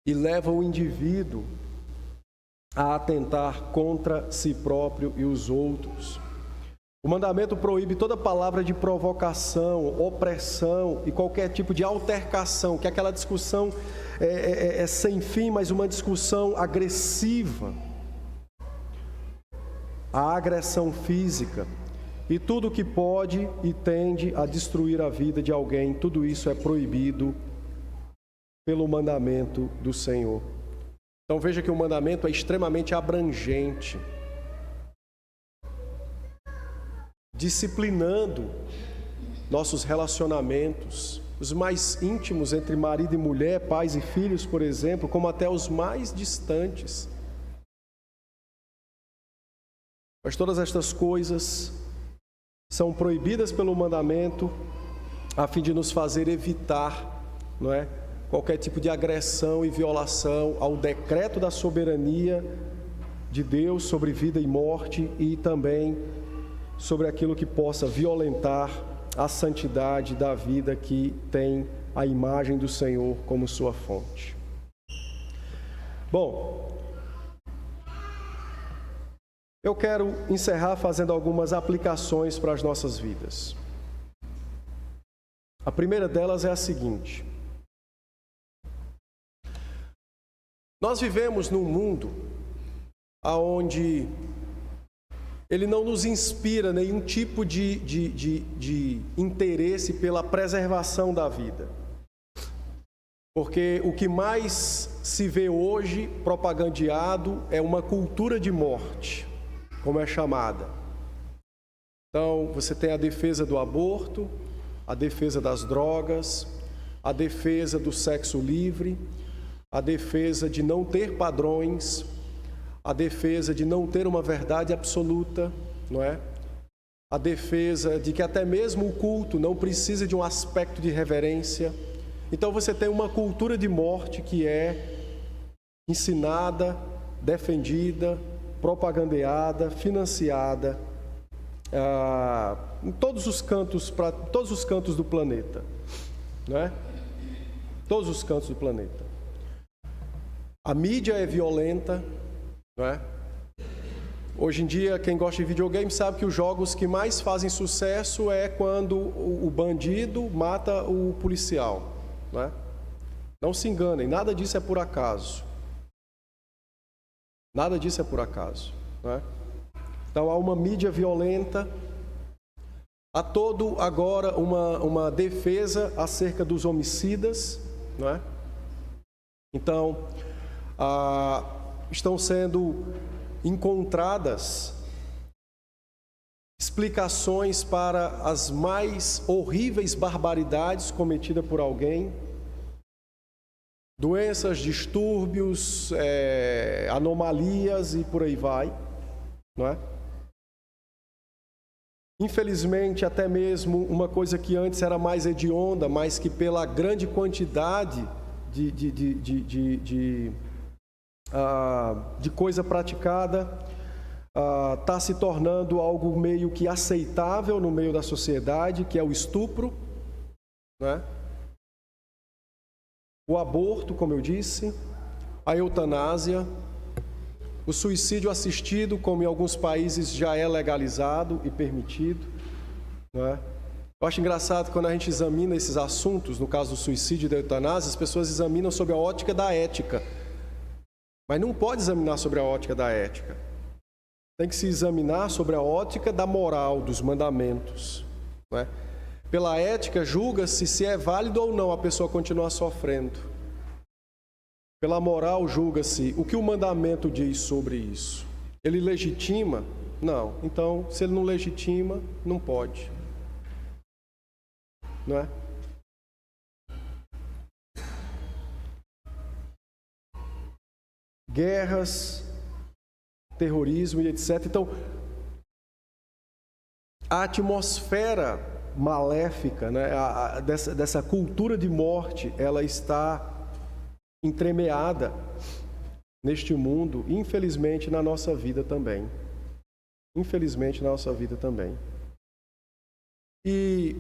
e leva o indivíduo a atentar contra si próprio e os outros. O mandamento proíbe toda palavra de provocação, opressão e qualquer tipo de altercação, que aquela discussão é sem fim, mas uma discussão agressiva. A agressão física. E tudo que pode e tende a destruir a vida de alguém, tudo isso é proibido pelo mandamento do Senhor. Então veja que o mandamento é extremamente abrangente, disciplinando nossos relacionamentos, os mais íntimos entre marido e mulher, pais e filhos, por exemplo, como até os mais distantes. Mas todas estas coisas são proibidas pelo mandamento a fim de nos fazer evitar, não é, qualquer tipo de agressão e violação ao decreto da soberania de Deus sobre vida e morte e também sobre aquilo que possa violentar a santidade da vida que tem a imagem do Senhor como sua fonte. Bom, eu quero encerrar fazendo algumas aplicações para as nossas vidas. A primeira delas é a seguinte: nós vivemos num mundo onde ele não nos inspira nenhum tipo de interesse pela preservação da vida. Porque o que mais se vê hoje propagandeado é uma cultura de morte, como é chamada. Então, você tem a defesa do aborto, a defesa das drogas, a defesa do sexo livre, a defesa de não ter padrões, a defesa de não ter uma verdade absoluta, não é? A defesa de que até mesmo o culto não precisa de um aspecto de reverência. Então você tem uma cultura de morte que é ensinada, defendida, propagandeada, financiada em todos os cantos, para todos os cantos do planeta, não é? Todos os cantos do planeta. A mídia é violenta, não é? Hoje em dia, quem gosta de videogame sabe que os jogos que mais fazem sucesso é quando o bandido mata o policial, não é? Não se enganem, nada disso é por acaso. Nada disso é por acaso, não é? Então há uma mídia violenta, há todo agora uma defesa acerca dos homicidas, não é? Então, estão sendo encontradas explicações para as mais horríveis barbaridades cometidas por alguém, doenças, distúrbios, anomalias e por aí vai, não é? Infelizmente, até mesmo uma coisa que antes era mais hedionda, mas que pela grande quantidade de coisa praticada, está se tornando algo meio que aceitável no meio da sociedade, que é o estupro, né? O aborto, como eu disse, a eutanásia, o suicídio assistido, como em alguns países já é legalizado e permitido, né? Eu acho engraçado que quando a gente examina esses assuntos, no caso do suicídio e da eutanásia, as pessoas examinam sob a ótica da ética. Mas não pode examinar sobre a ótica da ética. Tem que se examinar sobre a ótica da moral, dos mandamentos, né? Pela ética, julga-se se é válido ou não a pessoa continuar sofrendo. Pela moral, julga-se o que o mandamento diz sobre isso. Ele legitima? Não. Então, se ele não legitima, não pode. Não é? Guerras, terrorismo e etc. Então, a atmosfera maléfica, né, dessa cultura de morte, ela está entremeada neste mundo, infelizmente na nossa vida também. Infelizmente na nossa vida também. E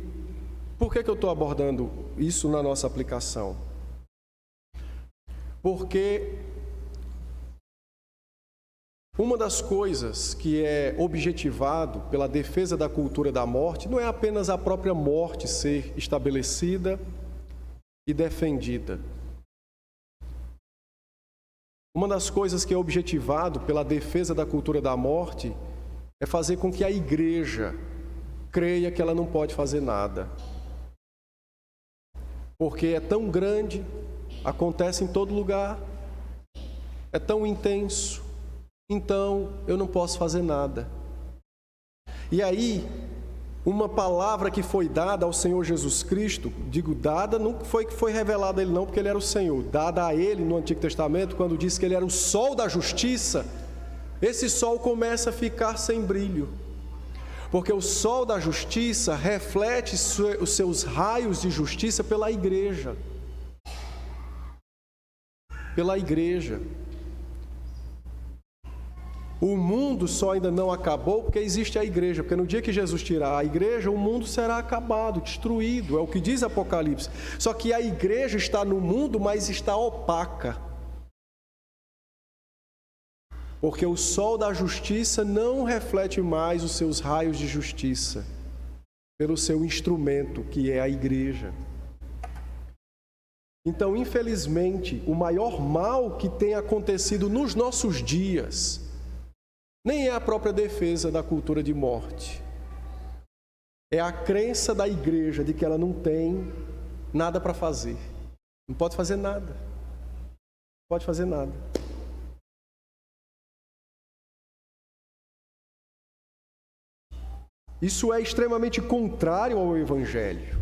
por que eu estou abordando isso na nossa aplicação? Porque uma das coisas que é objetivado pela defesa da cultura da morte não é apenas a própria morte ser estabelecida e defendida. Uma das coisas que é objetivado pela defesa da cultura da morte é fazer com que a igreja creia que ela não pode fazer nada. Porque é tão grande, acontece em todo lugar, é tão intenso, então eu não posso fazer nada. E aí, uma palavra que foi dada ao Senhor Jesus Cristo, digo dada, não foi que foi revelada a Ele não, porque Ele era o Senhor, dada a Ele no Antigo Testamento, quando disse que Ele era o sol da justiça, esse sol começa a ficar sem brilho, porque o sol da justiça reflete os seus raios de justiça pela igreja. Pela igreja. O mundo só ainda não acabou porque existe a igreja, porque no dia que Jesus tirar a igreja, o mundo será acabado, destruído, é o que diz Apocalipse. Só que a igreja está no mundo, mas está opaca. Porque o sol da justiça não reflete mais os seus raios de justiça, pelo seu instrumento, que é a igreja. Então, infelizmente, o maior mal que tem acontecido nos nossos dias nem é a própria defesa da cultura de morte. É a crença da igreja de que ela não tem nada para fazer. Não pode fazer nada. Não pode fazer nada. Isso é extremamente contrário ao Evangelho.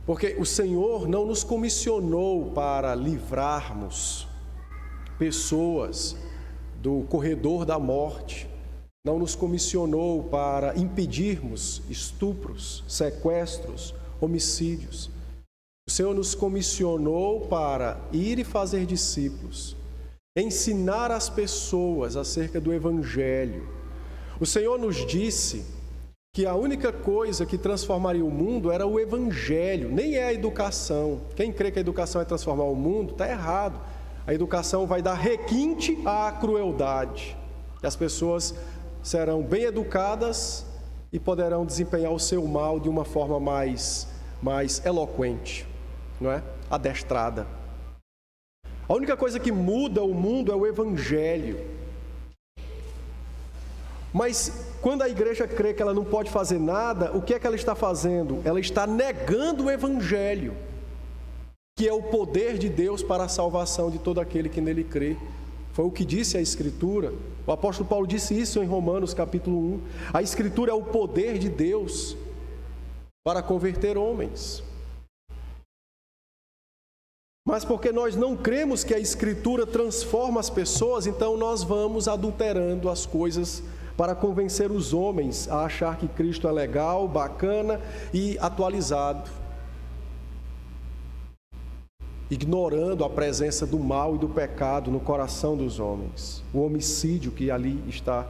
Porque o Senhor não nos comissionou para livrarmos pessoas do corredor da morte, não nos comissionou para impedirmos estupros, sequestros, homicídios. O Senhor nos comissionou para ir e fazer discípulos, ensinar as pessoas acerca do Evangelho. O Senhor nos disse que a única coisa que transformaria o mundo era o Evangelho, nem é a educação. Quem crê que a educação é transformar o mundo, está errado. A educação vai dar requinte à crueldade. E as pessoas serão bem educadas e poderão desempenhar o seu mal de uma forma mais eloquente, não é? Adestrada. A única coisa que muda o mundo é o Evangelho. Mas quando a igreja crê que ela não pode fazer nada, o que é que ela está fazendo? Ela está negando o Evangelho, que é o poder de Deus para a salvação de todo aquele que nele crê. Foi o que disse a Escritura. O apóstolo Paulo disse isso em Romanos capítulo 1. A Escritura é o poder de Deus para converter homens. Mas porque nós não cremos que a Escritura transforma as pessoas, então nós vamos adulterando as coisas para convencer os homens a achar que Cristo é legal, bacana e atualizado, ignorando a presença do mal e do pecado no coração dos homens, o homicídio que ali está,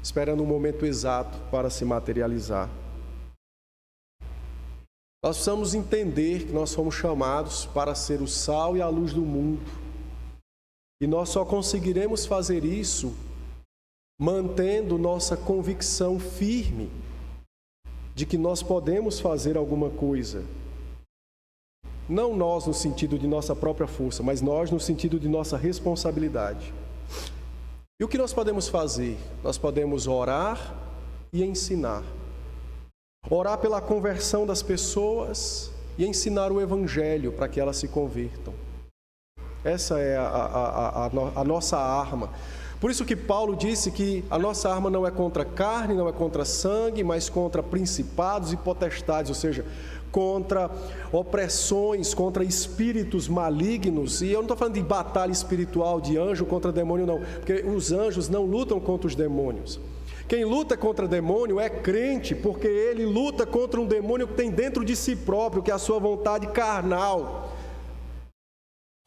esperando um momento exato para se materializar. Nós precisamos entender que nós fomos chamados para ser o sal e a luz do mundo, e nós só conseguiremos fazer isso mantendo nossa convicção firme de que nós podemos fazer alguma coisa. Não nós no sentido de nossa própria força, mas nós no sentido de nossa responsabilidade. E o que nós podemos fazer? Nós podemos orar e ensinar. Orar pela conversão das pessoas e ensinar o Evangelho para que elas se convertam. Essa é a nossa arma. Por isso que Paulo disse que a nossa arma não é contra carne, não é contra sangue, mas contra principados e potestades, ou seja, contra opressões, contra espíritos malignos. E eu não estou falando de batalha espiritual, de anjo contra demônio, não, porque os anjos não lutam contra os demônios. Quem luta contra demônio é crente, porque ele luta contra um demônio que tem dentro de si próprio, que é a sua vontade carnal.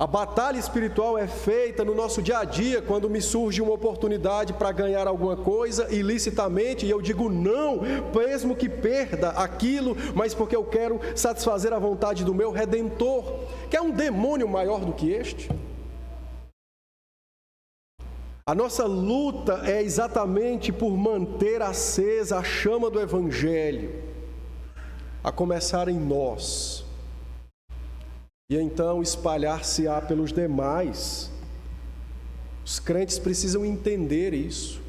A batalha espiritual é feita no nosso dia a dia, quando me surge uma oportunidade para ganhar alguma coisa ilicitamente, e eu digo não, mesmo que perda aquilo, mas porque eu quero satisfazer a vontade do meu Redentor, que é um demônio maior do que este. A nossa luta é exatamente por manter acesa a chama do Evangelho, a começar em nós, e então espalhar-se-á pelos demais. Os crentes precisam entender isso.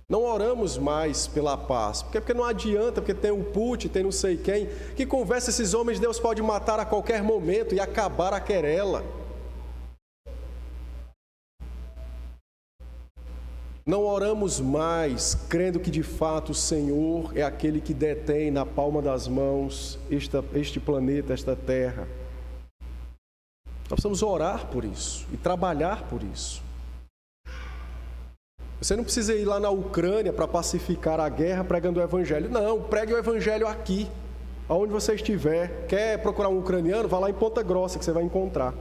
Não oramos mais pela paz, porque não adianta, porque tem um Putin, tem não sei quem, que conversa esses homens, Deus pode matar a qualquer momento e acabar a querela. Não oramos mais crendo que de fato o Senhor é aquele que detém na palma das mãos este planeta, esta terra. Nós precisamos orar por isso e trabalhar por isso. Você não precisa ir lá na Ucrânia para pacificar a guerra pregando o Evangelho. Não, pregue o Evangelho aqui, aonde você estiver. Quer procurar um ucraniano? Vá lá em Ponta Grossa que você vai encontrar.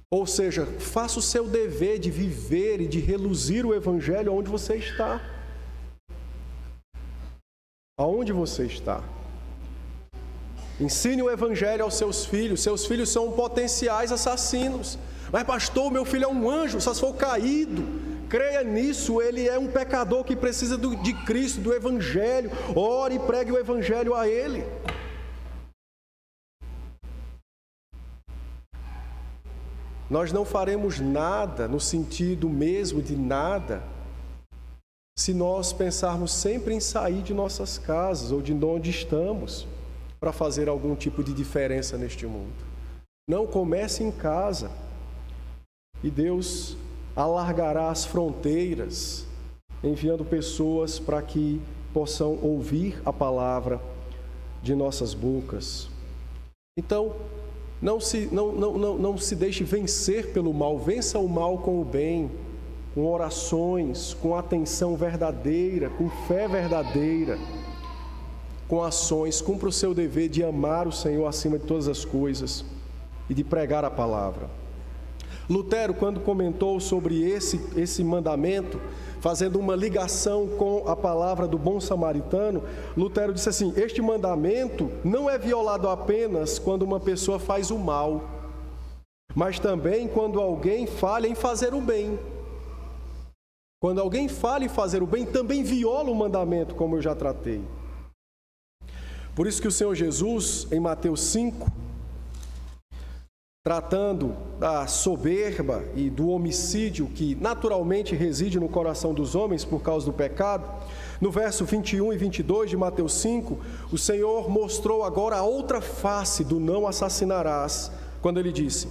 Ou seja, faça o seu dever de viver e de reluzir o Evangelho onde você está. Aonde você está. Ensine o Evangelho aos seus filhos. Seus filhos são potenciais assassinos. Mas pastor, meu filho é um anjo, só se for caído. Creia nisso, ele é um pecador que precisa de Cristo, do Evangelho. Ore e pregue o Evangelho a ele. Nós não faremos nada, no sentido mesmo de nada, se nós pensarmos sempre em sair de nossas casas ou de onde estamos para fazer algum tipo de diferença neste mundo. Não, comece em casa e Deus alargará as fronteiras enviando pessoas para que possam ouvir a palavra de nossas bocas. Então, não se deixe vencer pelo mal, vença o mal com o bem, com orações, com atenção verdadeira, com fé verdadeira, com ações. Cumpra o seu dever de amar o Senhor acima de todas as coisas e de pregar a palavra. Lutero, quando comentou sobre esse mandamento, fazendo uma ligação com a palavra do bom samaritano, Lutero disse assim: este mandamento não é violado apenas quando uma pessoa faz o mal, mas também quando alguém falha em fazer o bem. Quando alguém falha em fazer o bem, também viola o mandamento, como eu já tratei. Por isso que o Senhor Jesus, em Mateus 5, tratando da soberba e do homicídio que naturalmente reside no coração dos homens por causa do pecado, no verso 21 e 22 de Mateus 5, o Senhor mostrou agora a outra face do não assassinarás, quando ele disse: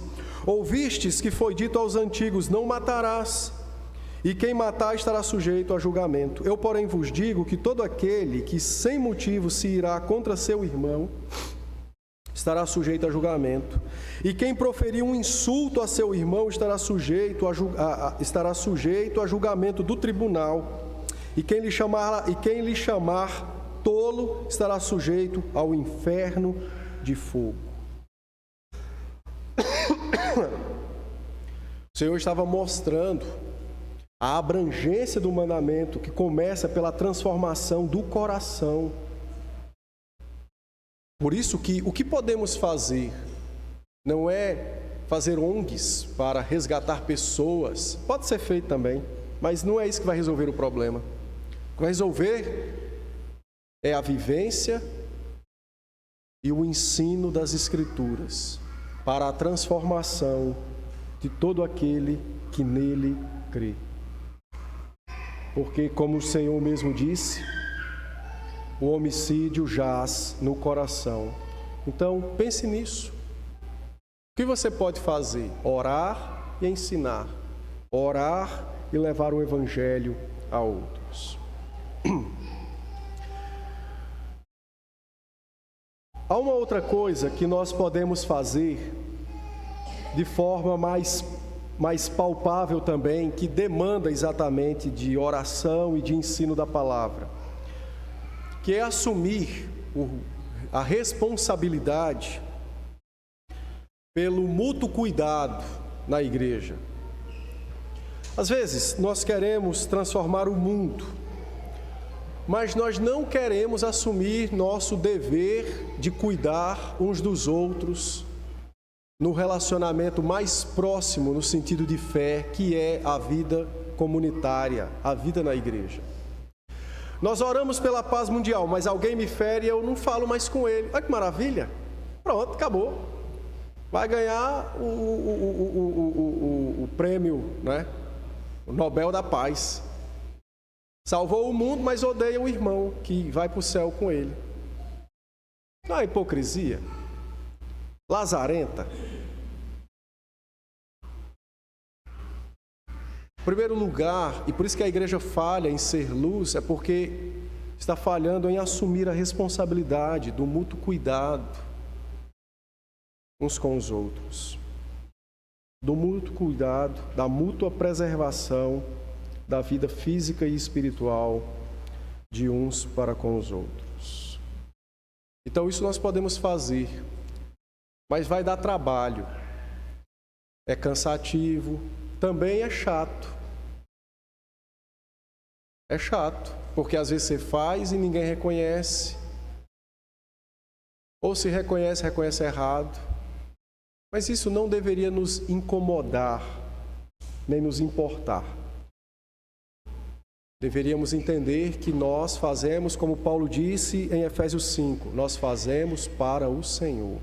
ouvistes que foi dito aos antigos, não matarás, e quem matar estará sujeito a julgamento. Eu, porém, vos digo que todo aquele que sem motivo se irá contra seu irmão estará sujeito a julgamento. E quem proferir um insulto a seu irmão estará sujeito a julgamento do tribunal. E quem lhe chamar tolo estará sujeito ao inferno de fogo. O Senhor estava mostrando a abrangência do mandamento, que começa pela transformação do coração. Por isso que o que podemos fazer não é fazer ONGs para resgatar pessoas, pode ser feito também, mas não é isso que vai resolver o problema. O que vai resolver é a vivência e o ensino das Escrituras para a transformação de todo aquele que nele crê. Porque, como o Senhor mesmo disse, o homicídio jaz no coração. Então, pense nisso. O que você pode fazer? Orar e ensinar. Orar e levar o Evangelho a outros. Há uma outra coisa que nós podemos fazer de forma mais palpável também, que demanda exatamente de oração e de ensino da palavra, que é assumir a responsabilidade pelo mútuo cuidado na igreja. Às vezes, nós queremos transformar o mundo, mas nós não queremos assumir nosso dever de cuidar uns dos outros no relacionamento mais próximo, no sentido de fé, que é a vida comunitária, a vida na igreja. Nós oramos pela paz mundial, mas alguém me fere e eu não falo mais com ele. Olha que maravilha! Pronto, acabou. Vai ganhar o prêmio, né? O Nobel da Paz. Salvou o mundo, mas odeia o irmão que vai para o céu com ele. Não é hipocrisia? Lazarenta. Em primeiro lugar, e por isso que a igreja falha em ser luz, é porque está falhando em assumir a responsabilidade do mútuo cuidado uns com os outros. Do mútuo cuidado, da mútua preservação da vida física e espiritual de uns para com os outros. Então isso nós podemos fazer, mas vai dar trabalho, é cansativo, também é chato. É chato, porque às vezes você faz e ninguém reconhece, ou se reconhece, reconhece errado. Mas isso não deveria nos incomodar, nem nos importar. Deveríamos entender que nós fazemos, como Paulo disse em Efésios 5, nós fazemos para o Senhor.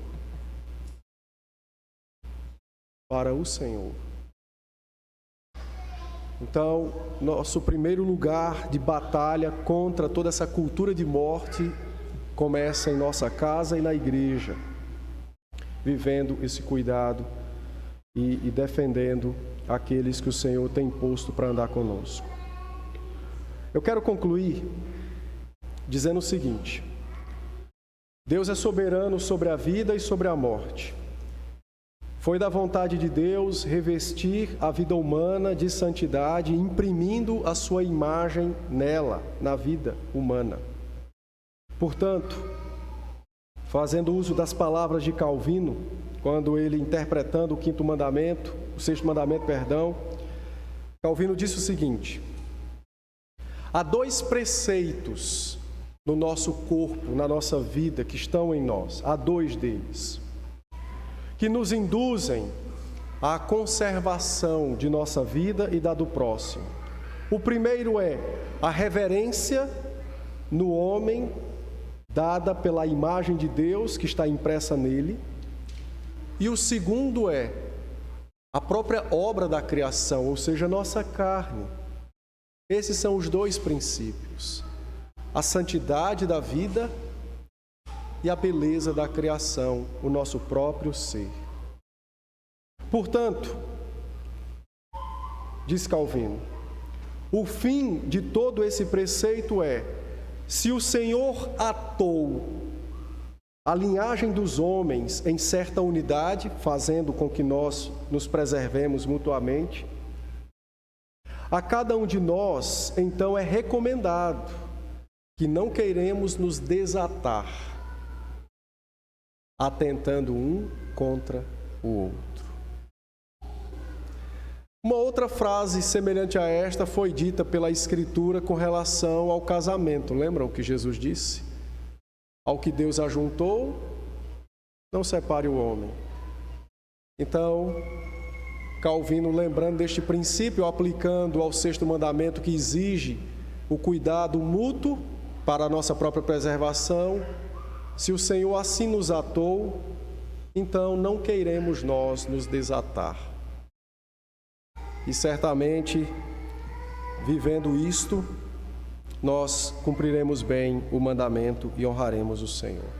Para o Senhor. Então, nosso primeiro lugar de batalha contra toda essa cultura de morte começa em nossa casa e na igreja, vivendo esse cuidado e defendendo aqueles que o Senhor tem posto para andar conosco. Eu quero concluir dizendo o seguinte: Deus é soberano sobre a vida e sobre a morte. Foi da vontade de Deus revestir a vida humana de santidade, imprimindo a sua imagem nela, na vida humana. Portanto, fazendo uso das palavras de Calvino, quando ele, interpretando o sexto mandamento, Calvino disse o seguinte: há 2 preceitos no nosso corpo, na nossa vida, que estão em nós. Há 2 deles, que nos induzem à conservação de nossa vida e da do próximo. O primeiro é a reverência no homem, dada pela imagem de Deus que está impressa nele. E o segundo é a própria obra da criação, ou seja, nossa carne. Esses são os 2 princípios: a santidade da vida e a beleza da criação, o nosso próprio ser. Portanto, diz Calvino, o fim de todo esse preceito é: se o Senhor atou a linhagem dos homens em certa unidade, fazendo com que nós nos preservemos mutuamente, a cada um de nós, então, é recomendado que não queiremos nos desatar, atentando um contra o outro. Uma outra frase semelhante a esta foi dita pela Escritura com relação ao casamento. Lembram o que Jesus disse? Ao que Deus ajuntou, não separe o homem. Então, Calvino, lembrando deste princípio, aplicando ao sexto mandamento que exige o cuidado mútuo para a nossa própria preservação, se o Senhor assim nos atou, então não queiremos nós nos desatar. E certamente, vivendo isto, nós cumpriremos bem o mandamento e honraremos o Senhor.